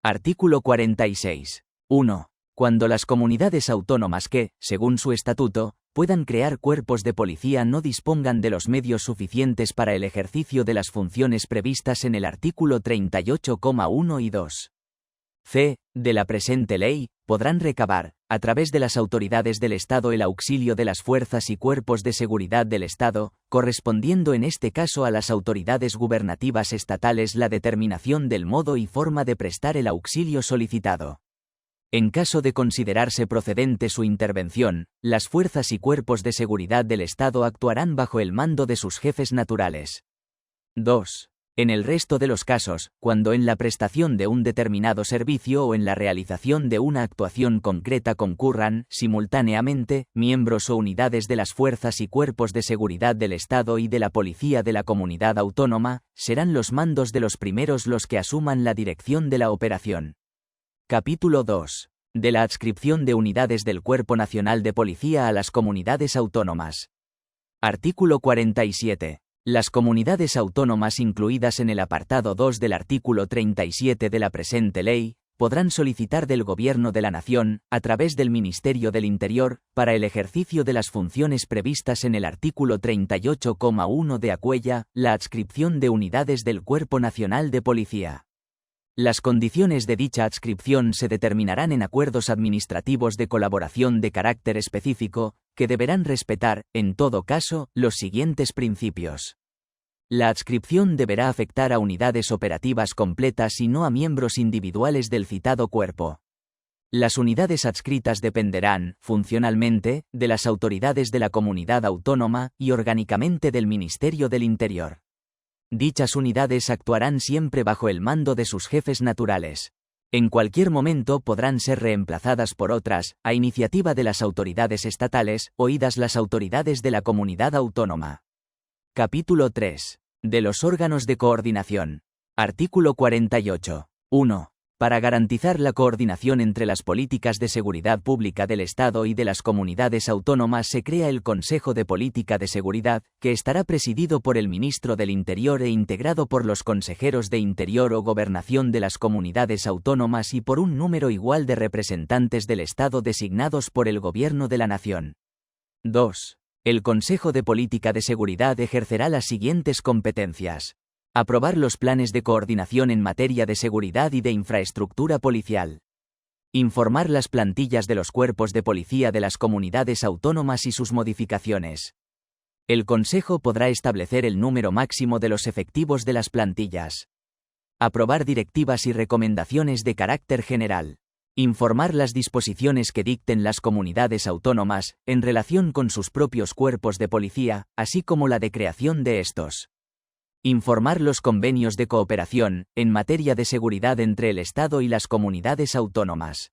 Artículo 46. 1. Cuando las comunidades autónomas que, según su estatuto, puedan crear cuerpos de policía no dispongan de los medios suficientes para el ejercicio de las funciones previstas en el artículo 38,1 y 2. C. De la presente ley, podrán recabar, a través de las autoridades del Estado el auxilio de las fuerzas y cuerpos de seguridad del Estado, correspondiendo en este caso a las autoridades gubernativas estatales la determinación del modo y forma de prestar el auxilio solicitado. En caso de considerarse procedente su intervención, las fuerzas y cuerpos de seguridad del Estado actuarán bajo el mando de sus jefes naturales. 2. En el resto de los casos, cuando en la prestación de un determinado servicio o en la realización de una actuación concreta concurran, simultáneamente, miembros o unidades de las fuerzas y cuerpos de seguridad del Estado y de la policía de la comunidad autónoma, serán los mandos de los primeros los que asuman la dirección de la operación. Capítulo 2. De la adscripción de unidades del Cuerpo Nacional de Policía a las comunidades autónomas. Artículo 47. Las comunidades autónomas incluidas en el apartado 2 del artículo 37 de la presente ley, podrán solicitar del Gobierno de la Nación, a través del Ministerio del Interior, para el ejercicio de las funciones previstas en el artículo 38,1 de Acuella, la adscripción de unidades del Cuerpo Nacional de Policía. Las condiciones de dicha adscripción se determinarán en acuerdos administrativos de colaboración de carácter específico, que deberán respetar, en todo caso, los siguientes principios. La adscripción deberá afectar a unidades operativas completas y no a miembros individuales del citado cuerpo. Las unidades adscritas dependerán, funcionalmente, de las autoridades de la comunidad autónoma y orgánicamente del Ministerio del Interior. Dichas unidades actuarán siempre bajo el mando de sus jefes naturales. En cualquier momento podrán ser reemplazadas por otras, a iniciativa de las autoridades estatales, oídas las autoridades de la comunidad autónoma. Capítulo 3. De los órganos de coordinación. Artículo 48. 1. Para garantizar la coordinación entre las políticas de seguridad pública del Estado y de las comunidades autónomas se crea el Consejo de Política de Seguridad, que estará presidido por el Ministro del Interior e integrado por los consejeros de Interior o Gobernación de las comunidades autónomas y por un número igual de representantes del Estado designados por el Gobierno de la Nación. 2. El Consejo de Política de Seguridad ejercerá las siguientes competencias. Aprobar los planes de coordinación en materia de seguridad y de infraestructura policial. Informar las plantillas de los cuerpos de policía de las comunidades autónomas y sus modificaciones. El Consejo podrá establecer el número máximo de los efectivos de las plantillas. Aprobar directivas y recomendaciones de carácter general. Informar las disposiciones que dicten las comunidades autónomas, en relación con sus propios cuerpos de policía, así como la de creación de estos. Informar los convenios de cooperación, en materia de seguridad entre el Estado y las comunidades autónomas.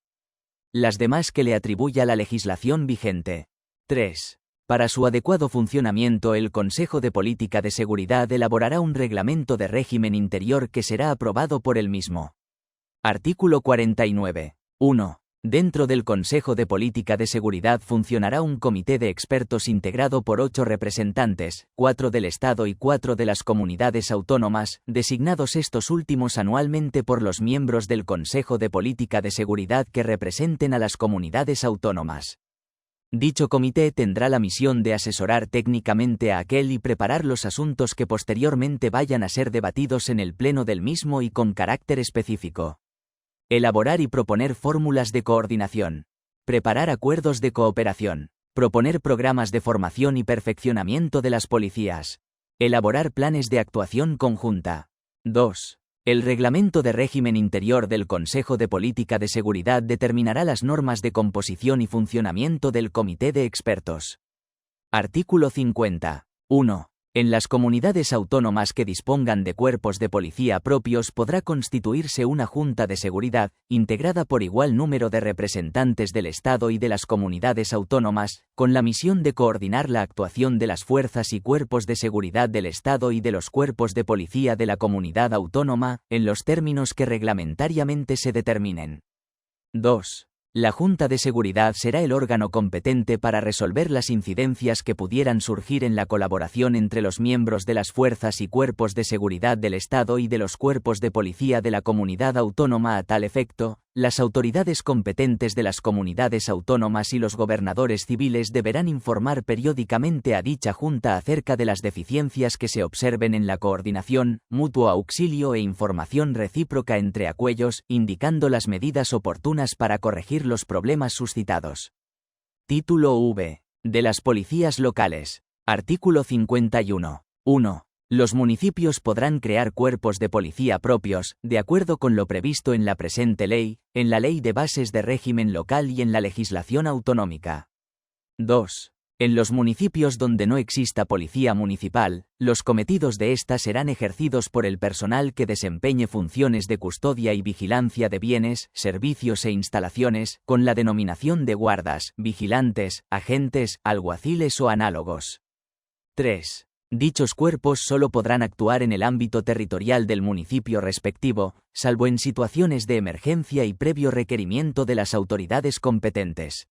Las demás que le atribuya la legislación vigente. 3. Para su adecuado funcionamiento el Consejo de Política de Seguridad elaborará un reglamento de régimen interior que será aprobado por él mismo. Artículo 49. 1. Dentro del Consejo de Política de Seguridad funcionará un comité de expertos integrado por 8 representantes, 4 del Estado y 4 de las comunidades autónomas, designados estos últimos anualmente por los miembros del Consejo de Política de Seguridad que representen a las comunidades autónomas. Dicho comité tendrá la misión de asesorar técnicamente a aquel y preparar los asuntos que posteriormente vayan a ser debatidos en el pleno del mismo y con carácter específico. Elaborar y proponer fórmulas de coordinación. Preparar acuerdos de cooperación. Proponer programas de formación y perfeccionamiento de las policías. Elaborar planes de actuación conjunta. 2. El Reglamento de Régimen Interior del Consejo de Política de Seguridad determinará las normas de composición y funcionamiento del Comité de Expertos. Artículo 50. 1. En las comunidades autónomas que dispongan de cuerpos de policía propios podrá constituirse una Junta de Seguridad, integrada por igual número de representantes del Estado y de las comunidades autónomas, con la misión de coordinar la actuación de las fuerzas y cuerpos de seguridad del Estado y de los cuerpos de policía de la comunidad autónoma, en los términos que reglamentariamente se determinen. 2. La Junta de Seguridad será el órgano competente para resolver las incidencias que pudieran surgir en la colaboración entre los miembros de las fuerzas y cuerpos de seguridad del Estado y de los cuerpos de policía de la comunidad autónoma. A tal efecto, las autoridades competentes de las comunidades autónomas y los gobernadores civiles deberán informar periódicamente a dicha Junta acerca de las deficiencias que se observen en la coordinación, mutuo auxilio e información recíproca entre aquellos, indicando las medidas oportunas para corregir los problemas suscitados. Título V. De las policías locales. Artículo 51. 1. Los municipios podrán crear cuerpos de policía propios, de acuerdo con lo previsto en la presente ley, en la Ley de Bases de Régimen Local y en la legislación autonómica. 2. En los municipios donde no exista policía municipal, los cometidos de ésta serán ejercidos por el personal que desempeñe funciones de custodia y vigilancia de bienes, servicios e instalaciones, con la denominación de guardas, vigilantes, agentes, alguaciles o análogos. 3. Dichos cuerpos solo podrán actuar en el ámbito territorial del municipio respectivo, salvo en situaciones de emergencia y previo requerimiento de las autoridades competentes.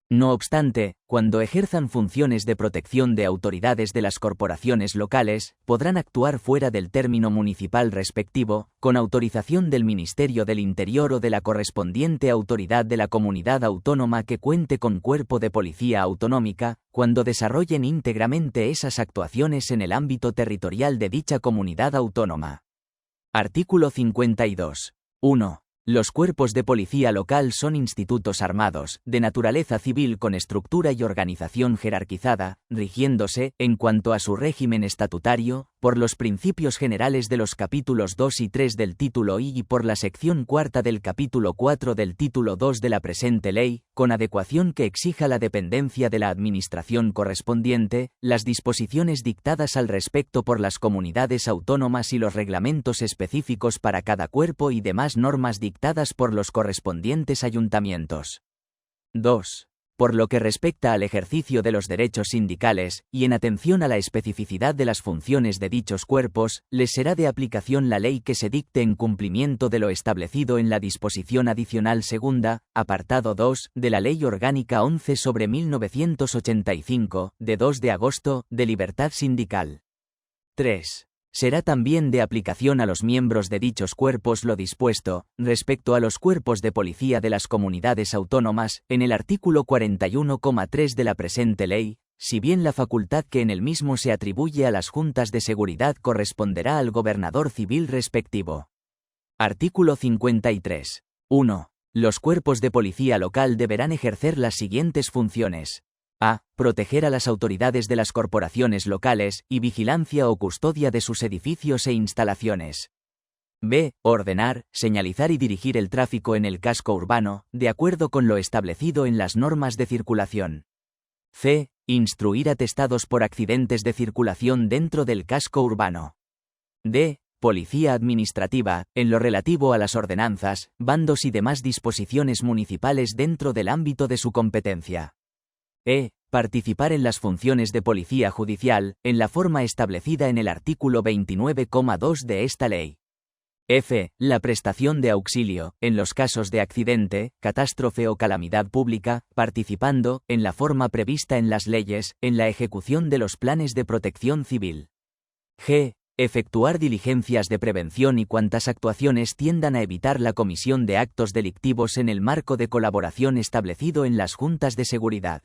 No obstante, cuando ejerzan funciones de protección de autoridades de las corporaciones locales, podrán actuar fuera del término municipal respectivo, con autorización del Ministerio del Interior o de la correspondiente autoridad de la comunidad autónoma que cuente con cuerpo de policía autonómica, cuando desarrollen íntegramente esas actuaciones en el ámbito territorial de dicha comunidad autónoma. Artículo 52. 1. Los cuerpos de policía local son institutos armados, de naturaleza civil con estructura y organización jerarquizada, rigiéndose, en cuanto a su régimen estatutario, por los principios generales de los capítulos 2 y 3 del título I y por la sección cuarta del capítulo 4 del título 2 de la presente ley, con adecuación que exija la dependencia de la administración correspondiente, las disposiciones dictadas al respecto por las comunidades autónomas y los reglamentos específicos para cada cuerpo y demás normas dictadas por los correspondientes ayuntamientos. 2. Por lo que respecta al ejercicio de los derechos sindicales, y en atención a la especificidad de las funciones de dichos cuerpos, les será de aplicación la ley que se dicte en cumplimiento de lo establecido en la disposición adicional segunda, apartado 2, de la Ley Orgánica 11/1985, de 2 de agosto, de libertad sindical. 3. Será también de aplicación a los miembros de dichos cuerpos lo dispuesto, respecto a los cuerpos de policía de las comunidades autónomas, en el artículo 41,3 de la presente ley, si bien la facultad que en el mismo se atribuye a las juntas de seguridad corresponderá al gobernador civil respectivo. Artículo 53. 1. Los cuerpos de policía local deberán ejercer las siguientes funciones. A. Proteger a las autoridades de las corporaciones locales, y vigilancia o custodia de sus edificios e instalaciones. B. Ordenar, señalizar y dirigir el tráfico en el casco urbano, de acuerdo con lo establecido en las normas de circulación. C. Instruir atestados por accidentes de circulación dentro del casco urbano. D. Policía administrativa, en lo relativo a las ordenanzas, bandos y demás disposiciones municipales dentro del ámbito de su competencia. E. Participar en las funciones de policía judicial, en la forma establecida en el artículo 29,2 de esta ley. F. La prestación de auxilio, en los casos de accidente, catástrofe o calamidad pública, participando, en la forma prevista en las leyes, en la ejecución de los planes de protección civil. G. Efectuar diligencias de prevención y cuantas actuaciones tiendan a evitar la comisión de actos delictivos en el marco de colaboración establecido en las juntas de seguridad.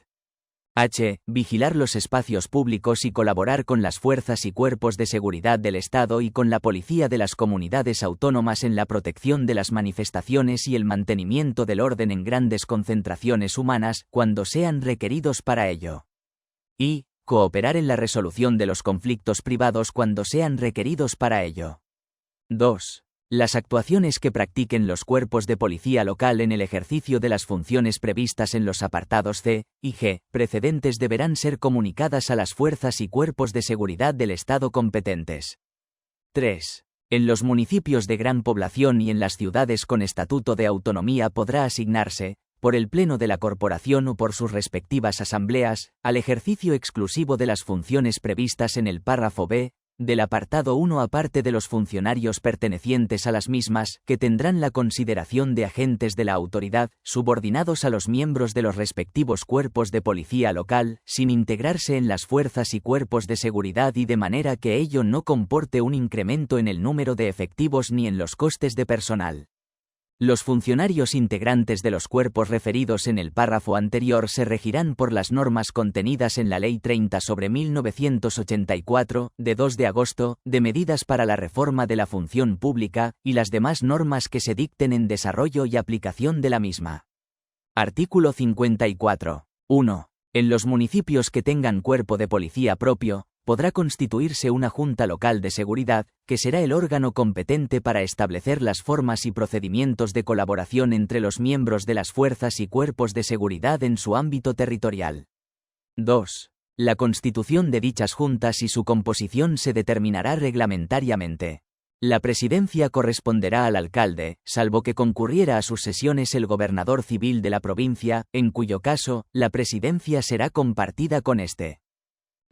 H. Vigilar los espacios públicos y colaborar con las fuerzas y cuerpos de seguridad del Estado y con la policía de las comunidades autónomas en la protección de las manifestaciones y el mantenimiento del orden en grandes concentraciones humanas, cuando sean requeridos para ello. I. Cooperar en la resolución de los conflictos privados cuando sean requeridos para ello. 2. Las actuaciones que practiquen los cuerpos de policía local en el ejercicio de las funciones previstas en los apartados C y G precedentes deberán ser comunicadas a las fuerzas y cuerpos de seguridad del Estado competentes. 3. En los municipios de gran población y en las ciudades con estatuto de autonomía podrá asignarse, por el Pleno de la Corporación o por sus respectivas asambleas, al ejercicio exclusivo de las funciones previstas en el párrafo B del apartado 1 aparte de los funcionarios pertenecientes a las mismas, que tendrán la consideración de agentes de la autoridad, subordinados a los miembros de los respectivos cuerpos de policía local, sin integrarse en las fuerzas y cuerpos de seguridad y de manera que ello no comporte un incremento en el número de efectivos ni en los costes de personal. Los funcionarios integrantes de los cuerpos referidos en el párrafo anterior se regirán por las normas contenidas en la Ley 30/1984, de 2 de agosto, de medidas para la reforma de la función pública, y las demás normas que se dicten en desarrollo y aplicación de la misma. Artículo 54. 1. En los municipios que tengan cuerpo de policía propio, podrá constituirse una Junta Local de Seguridad, que será el órgano competente para establecer las formas y procedimientos de colaboración entre los miembros de las fuerzas y cuerpos de seguridad en su ámbito territorial. 2. La constitución de dichas juntas y su composición se determinará reglamentariamente. La presidencia corresponderá al alcalde, salvo que concurriera a sus sesiones el gobernador civil de la provincia, en cuyo caso, la presidencia será compartida con éste.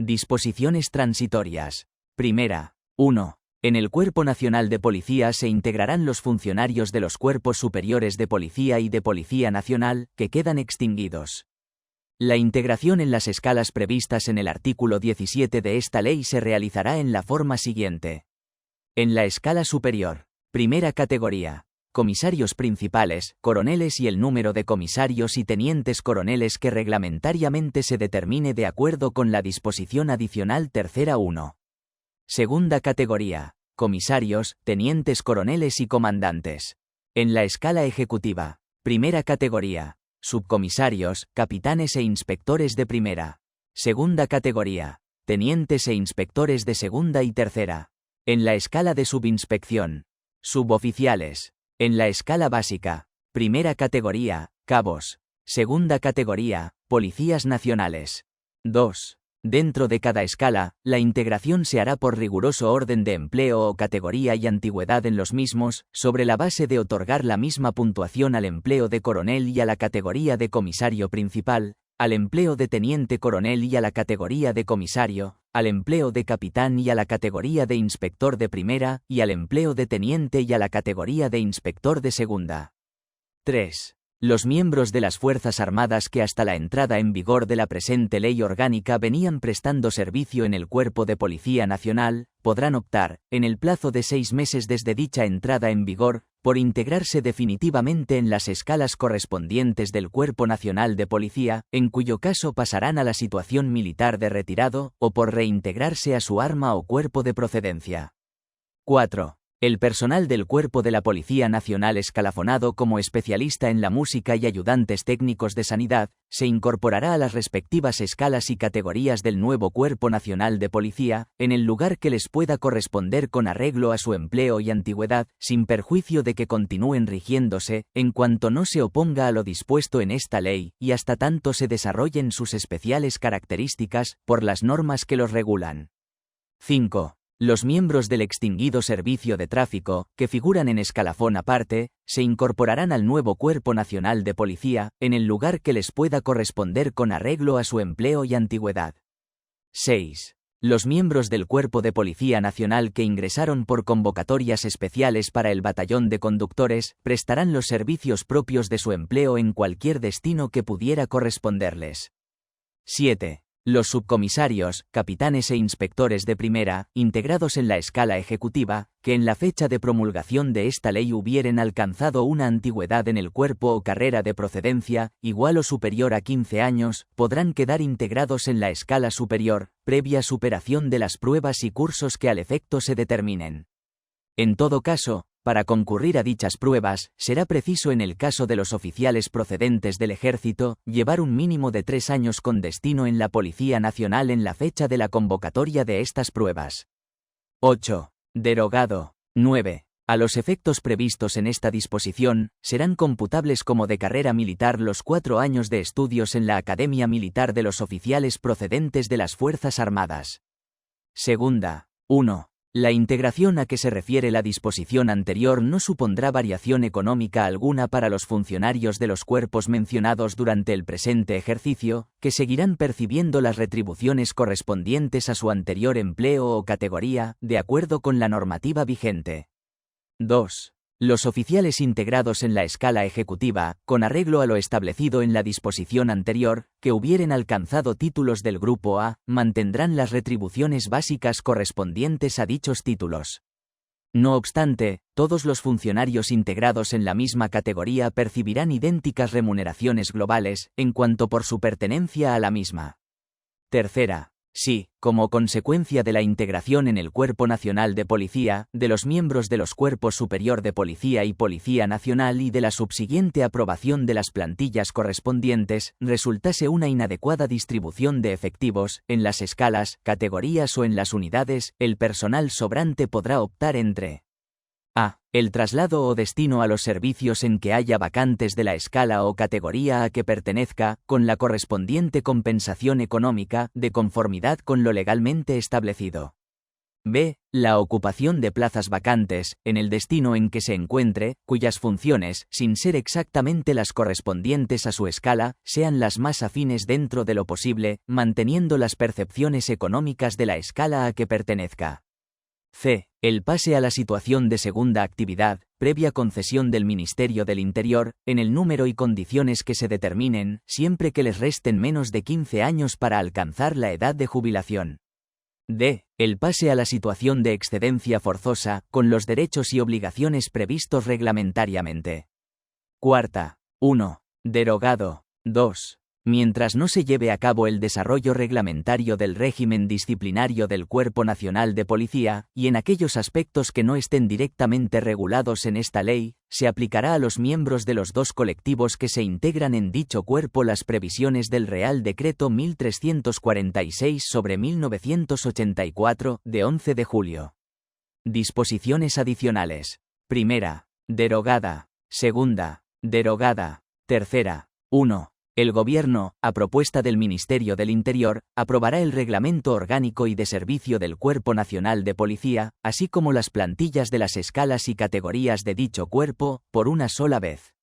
Disposiciones transitorias. Primera. 1. En el Cuerpo Nacional de Policía se integrarán los funcionarios de los cuerpos superiores de policía y de Policía Nacional, que quedan extinguidos. La integración en las escalas previstas en el artículo 17 de esta ley se realizará en la forma siguiente. En la escala superior. Primera categoría. Comisarios principales, coroneles y el número de comisarios y tenientes coroneles que reglamentariamente se determine de acuerdo con la disposición adicional tercera 1. Segunda categoría. Comisarios, tenientes coroneles y comandantes. En la escala ejecutiva. Primera categoría. Subcomisarios, capitanes e inspectores de primera. Segunda categoría. Tenientes e inspectores de segunda y tercera. En la escala de subinspección. Suboficiales. En la escala básica. Primera categoría, cabos. Segunda categoría, policías nacionales. 2. Dentro de cada escala, la integración se hará por riguroso orden de empleo o categoría y antigüedad en los mismos, sobre la base de otorgar la misma puntuación al empleo de coronel y a la categoría de comisario principal, al empleo de teniente coronel y a la categoría de comisario, al empleo de capitán y a la categoría de inspector de primera, y al empleo de teniente y a la categoría de inspector de segunda. 3. Los miembros de las Fuerzas Armadas que hasta la entrada en vigor de la presente ley orgánica venían prestando servicio en el Cuerpo de Policía Nacional, podrán optar, en el plazo de 6 meses desde dicha entrada en vigor, por integrarse definitivamente en las escalas correspondientes del Cuerpo Nacional de Policía, en cuyo caso pasarán a la situación militar de retirado, o por reintegrarse a su arma o cuerpo de procedencia. 4. El personal del Cuerpo de la Policía Nacional escalafonado como especialista en la música y ayudantes técnicos de sanidad, se incorporará a las respectivas escalas y categorías del nuevo Cuerpo Nacional de Policía, en el lugar que les pueda corresponder con arreglo a su empleo y antigüedad, sin perjuicio de que continúen rigiéndose, en cuanto no se oponga a lo dispuesto en esta ley, y hasta tanto se desarrollen sus especiales características, por las normas que los regulan. 5. Los miembros del extinguido Servicio de Tráfico, que figuran en escalafón aparte, se incorporarán al nuevo Cuerpo Nacional de Policía, en el lugar que les pueda corresponder con arreglo a su empleo y antigüedad. 6. Los miembros del Cuerpo de Policía Nacional que ingresaron por convocatorias especiales para el batallón de conductores, prestarán los servicios propios de su empleo en cualquier destino que pudiera corresponderles. 7. Los subcomisarios, capitanes e inspectores de primera, integrados en la escala ejecutiva, que en la fecha de promulgación de esta ley hubieren alcanzado una antigüedad en el cuerpo o carrera de procedencia, igual o superior a 15 años, podrán quedar integrados en la escala superior, previa superación de las pruebas y cursos que al efecto se determinen. En todo caso, para concurrir a dichas pruebas, será preciso en el caso de los oficiales procedentes del Ejército, llevar un mínimo de 3 años con destino en la Policía Nacional en la fecha de la convocatoria de estas pruebas. 8. Derogado. 9. A los efectos previstos en esta disposición, serán computables como de carrera militar los 4 años de estudios en la Academia Militar de los oficiales procedentes de las Fuerzas Armadas. Segunda. 1. La integración a que se refiere la disposición anterior no supondrá variación económica alguna para los funcionarios de los cuerpos mencionados durante el presente ejercicio, que seguirán percibiendo las retribuciones correspondientes a su anterior empleo o categoría, de acuerdo con la normativa vigente. 2. Los oficiales integrados en la escala ejecutiva, con arreglo a lo establecido en la disposición anterior, que hubieren alcanzado títulos del Grupo A, mantendrán las retribuciones básicas correspondientes a dichos títulos. No obstante, todos los funcionarios integrados en la misma categoría percibirán idénticas remuneraciones globales, en cuanto por su pertenencia a la misma. Tercera. Si, como consecuencia de la integración en el Cuerpo Nacional de Policía, de los miembros de los Cuerpos Superior de Policía y Policía Nacional y de la subsiguiente aprobación de las plantillas correspondientes, resultase una inadecuada distribución de efectivos, en las escalas, categorías o en las unidades, el personal sobrante podrá optar entre a. El traslado o destino a los servicios en que haya vacantes de la escala o categoría a que pertenezca, con la correspondiente compensación económica, de conformidad con lo legalmente establecido. B. La ocupación de plazas vacantes, en el destino en que se encuentre, cuyas funciones, sin ser exactamente las correspondientes a su escala, sean las más afines dentro de lo posible, manteniendo las percepciones económicas de la escala a que pertenezca. C. El pase a la situación de segunda actividad, previa concesión del Ministerio del Interior, en el número y condiciones que se determinen, siempre que les resten menos de 15 años para alcanzar la edad de jubilación. D. El pase a la situación de excedencia forzosa, con los derechos y obligaciones previstos reglamentariamente. Cuarta. 1. Derogado. 2. Mientras no se lleve a cabo el desarrollo reglamentario del régimen disciplinario del Cuerpo Nacional de Policía, y en aquellos aspectos que no estén directamente regulados en esta ley, se aplicará a los miembros de los dos colectivos que se integran en dicho cuerpo las previsiones del Real Decreto 1346/1984, de 11 de julio. Disposiciones adicionales. Primera. Derogada. Segunda. Derogada. Tercera. 1. El Gobierno, a propuesta del Ministerio del Interior, aprobará el Reglamento Orgánico y de Servicio del Cuerpo Nacional de Policía, así como las plantillas de las escalas y categorías de dicho cuerpo, por una sola vez.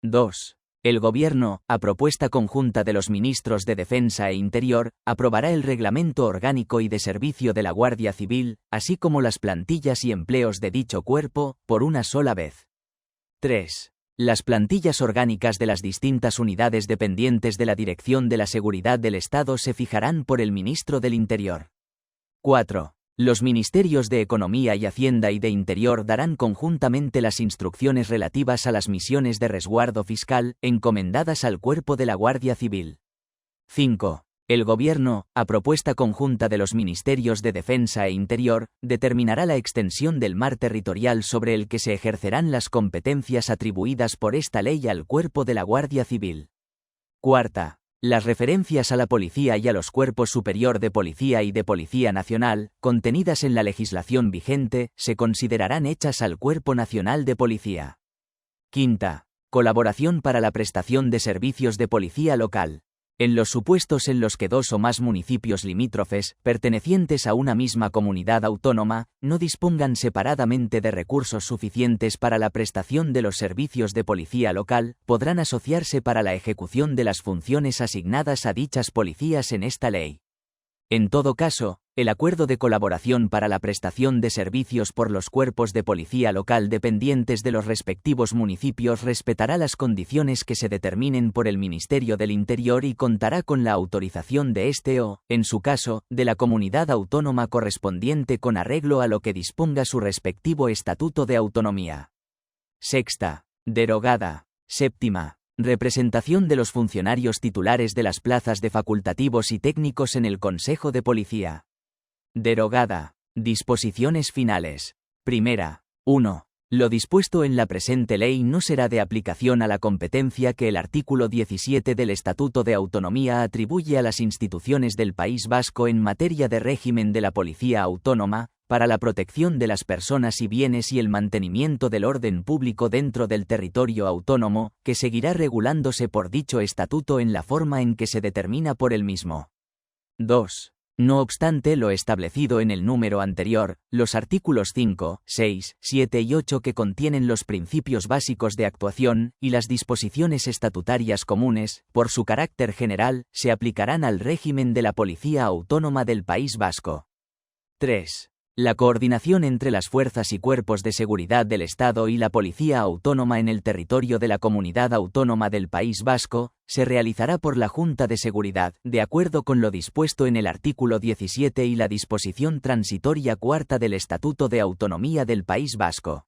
2. El Gobierno, a propuesta conjunta de los ministros de Defensa e Interior, aprobará el Reglamento Orgánico y de Servicio de la Guardia Civil, así como las plantillas y empleos de dicho cuerpo, por una sola vez. 3. Las plantillas orgánicas de las distintas unidades dependientes de la Dirección de la Seguridad del Estado se fijarán por el Ministro del Interior. 4. Los Ministerios de Economía y Hacienda y de Interior darán conjuntamente las instrucciones relativas a las misiones de resguardo fiscal, encomendadas al Cuerpo de la Guardia Civil. 5. El Gobierno, a propuesta conjunta de los Ministerios de Defensa e Interior, determinará la extensión del mar territorial sobre el que se ejercerán las competencias atribuidas por esta ley al Cuerpo de la Guardia Civil. Cuarta. Las referencias a la Policía y a los Cuerpos Superior de Policía y de Policía Nacional, contenidas en la legislación vigente, se considerarán hechas al Cuerpo Nacional de Policía. Quinta. Colaboración para la prestación de servicios de policía local. En los supuestos en los que dos o más municipios limítrofes, pertenecientes a una misma comunidad autónoma, no dispongan separadamente de recursos suficientes para la prestación de los servicios de policía local, podrán asociarse para la ejecución de las funciones asignadas a dichas policías en esta ley. En todo caso, el acuerdo de colaboración para la prestación de servicios por los cuerpos de policía local dependientes de los respectivos municipios respetará las condiciones que se determinen por el Ministerio del Interior y contará con la autorización de este o, en su caso, de la comunidad autónoma correspondiente con arreglo a lo que disponga su respectivo Estatuto de Autonomía. Sexta. Derogada. Séptima. Representación de los funcionarios titulares de las plazas de facultativos y técnicos en el Consejo de Policía. Derogada. Disposiciones finales. Primera. 1. Lo dispuesto en la presente ley no será de aplicación a la competencia que el artículo 17 del Estatuto de Autonomía atribuye a las instituciones del País Vasco en materia de régimen de la Policía Autónoma, para la protección de las personas y bienes y el mantenimiento del orden público dentro del territorio autónomo, que seguirá regulándose por dicho estatuto en la forma en que se determina por el mismo. 2. No obstante lo establecido en el número anterior, los artículos 5, 6, 7 y 8 que contienen los principios básicos de actuación, y las disposiciones estatutarias comunes, por su carácter general, se aplicarán al régimen de la Policía Autónoma del País Vasco. 3. La coordinación entre las fuerzas y cuerpos de seguridad del Estado y la Policía Autónoma en el territorio de la Comunidad Autónoma del País Vasco, se realizará por la Junta de Seguridad, de acuerdo con lo dispuesto en el artículo 17 y la disposición transitoria cuarta del Estatuto de Autonomía del País Vasco.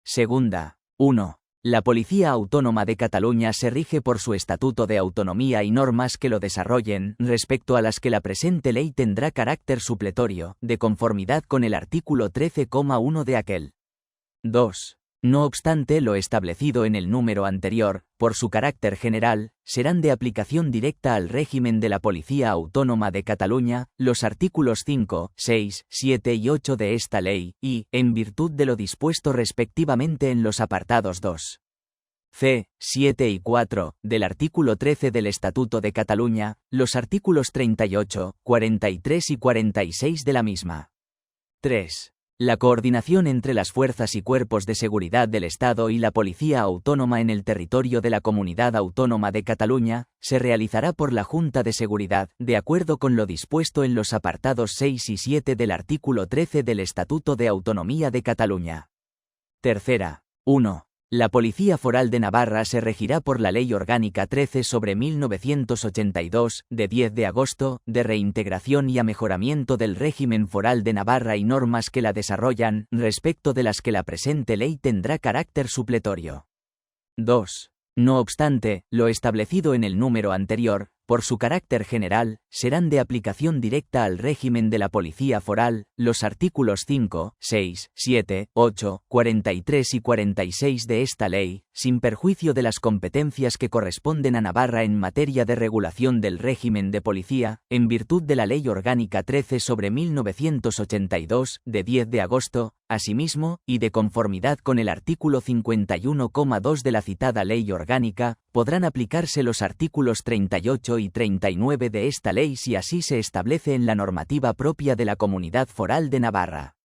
Segunda. 1. La Policía Autónoma de Cataluña se rige por su Estatuto de Autonomía y normas que lo desarrollen, respecto a las que la presente ley tendrá carácter supletorio, de conformidad con el artículo 13,1 de aquel. 2. No obstante lo establecido en el número anterior, por su carácter general, serán de aplicación directa al régimen de la Policía Autónoma de Cataluña, los artículos 5, 6, 7 y 8 de esta ley, y, en virtud de lo dispuesto respectivamente en los apartados 2. C, 7 y 4, del artículo 13 del Estatuto de Cataluña, los artículos 38, 43 y 46 de la misma. 3. La coordinación entre las fuerzas y cuerpos de seguridad del Estado y la Policía Autónoma en el territorio de la Comunidad Autónoma de Cataluña, se realizará por la Junta de Seguridad, de acuerdo con lo dispuesto en los apartados 6 y 7 del artículo 13 del Estatuto de Autonomía de Cataluña. Tercera. 1. La Policía Foral de Navarra se regirá por la Ley Orgánica 13/1982, de 10 de agosto, de reintegración y amejoramiento del régimen foral de Navarra y normas que la desarrollan, respecto de las que la presente ley tendrá carácter supletorio. 2. No obstante, lo establecido en el número anterior, por su carácter general, serán de aplicación directa al régimen de la Policía Foral, los artículos 5, 6, 7, 8, 43 y 46 de esta ley, sin perjuicio de las competencias que corresponden a Navarra en materia de regulación del régimen de policía, en virtud de la Ley Orgánica 13/1982, de 10 de agosto, asimismo, y de conformidad con el artículo 51,2 de la citada Ley Orgánica, podrán aplicarse los artículos 38 y 39 de esta ley si así se establece en la normativa propia de la Comunidad Foral de Navarra.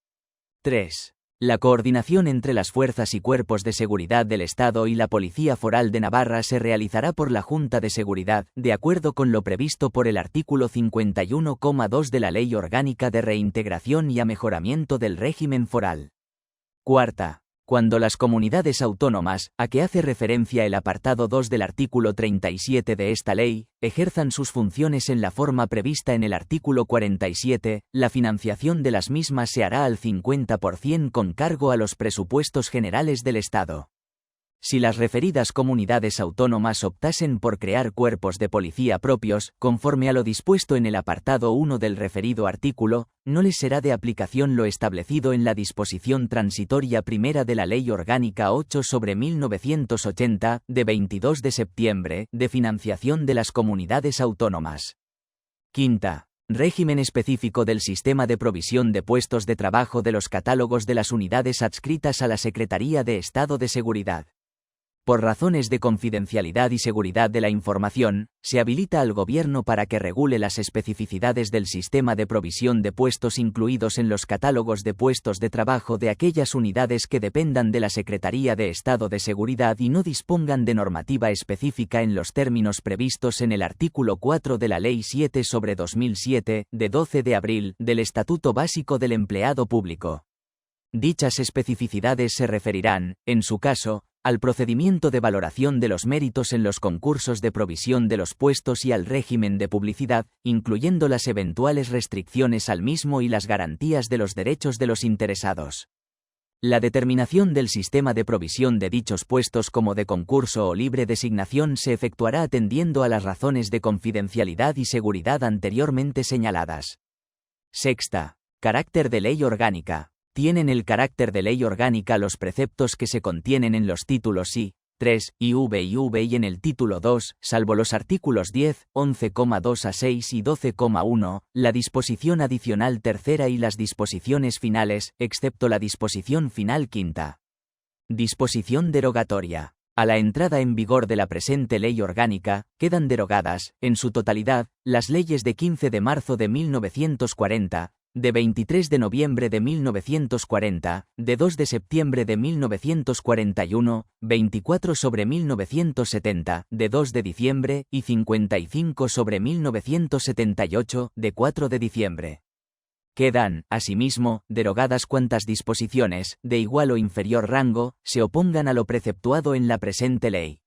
3. La coordinación entre las fuerzas y cuerpos de seguridad del Estado y la Policía Foral de Navarra se realizará por la Junta de Seguridad, de acuerdo con lo previsto por el artículo 51,2 de la Ley Orgánica de Reintegración y Amejoramiento del Régimen Foral. Cuarta. Cuando las comunidades autónomas, a que hace referencia el apartado 2 del artículo 37 de esta ley, ejerzan sus funciones en la forma prevista en el artículo 47, la financiación de las mismas se hará al 50% con cargo a los presupuestos generales del Estado. Si las referidas comunidades autónomas optasen por crear cuerpos de policía propios, conforme a lo dispuesto en el apartado 1 del referido artículo, no les será de aplicación lo establecido en la disposición transitoria primera de la Ley Orgánica 8/1980, de 22 de septiembre, de financiación de las comunidades autónomas. Quinta. Régimen específico del sistema de provisión de puestos de trabajo de los catálogos de las unidades adscritas a la Secretaría de Estado de Seguridad. Por razones de confidencialidad y seguridad de la información, se habilita al Gobierno para que regule las especificidades del sistema de provisión de puestos incluidos en los catálogos de puestos de trabajo de aquellas unidades que dependan de la Secretaría de Estado de Seguridad y no dispongan de normativa específica en los términos previstos en el artículo 4 de la Ley 7/2007, de 12 de abril, del Estatuto Básico del Empleado Público. Dichas especificidades se referirán, en su caso, al procedimiento de valoración de los méritos en los concursos de provisión de los puestos y al régimen de publicidad, incluyendo las eventuales restricciones al mismo y las garantías de los derechos de los interesados. La determinación del sistema de provisión de dichos puestos como de concurso o libre designación se efectuará atendiendo a las razones de confidencialidad y seguridad anteriormente señaladas. Sexta. Carácter de ley orgánica. Tienen el carácter de ley orgánica los preceptos que se contienen en los títulos I, 3, IV y en el título 2, salvo los artículos 10, 11,2 a 6 y 12,1, la disposición adicional tercera y las disposiciones finales, excepto la disposición final quinta. Disposición derogatoria. A la entrada en vigor de la presente ley orgánica, quedan derogadas, en su totalidad, las leyes de 15 de marzo de 1940, de 23 de noviembre de 1940, de 2 de septiembre de 1941, 24 sobre 1970, de 2 de diciembre, y 55 sobre 1978, de 4 de diciembre. Quedan, asimismo, derogadas cuantas disposiciones, de igual o inferior rango, se opongan a lo preceptuado en la presente ley.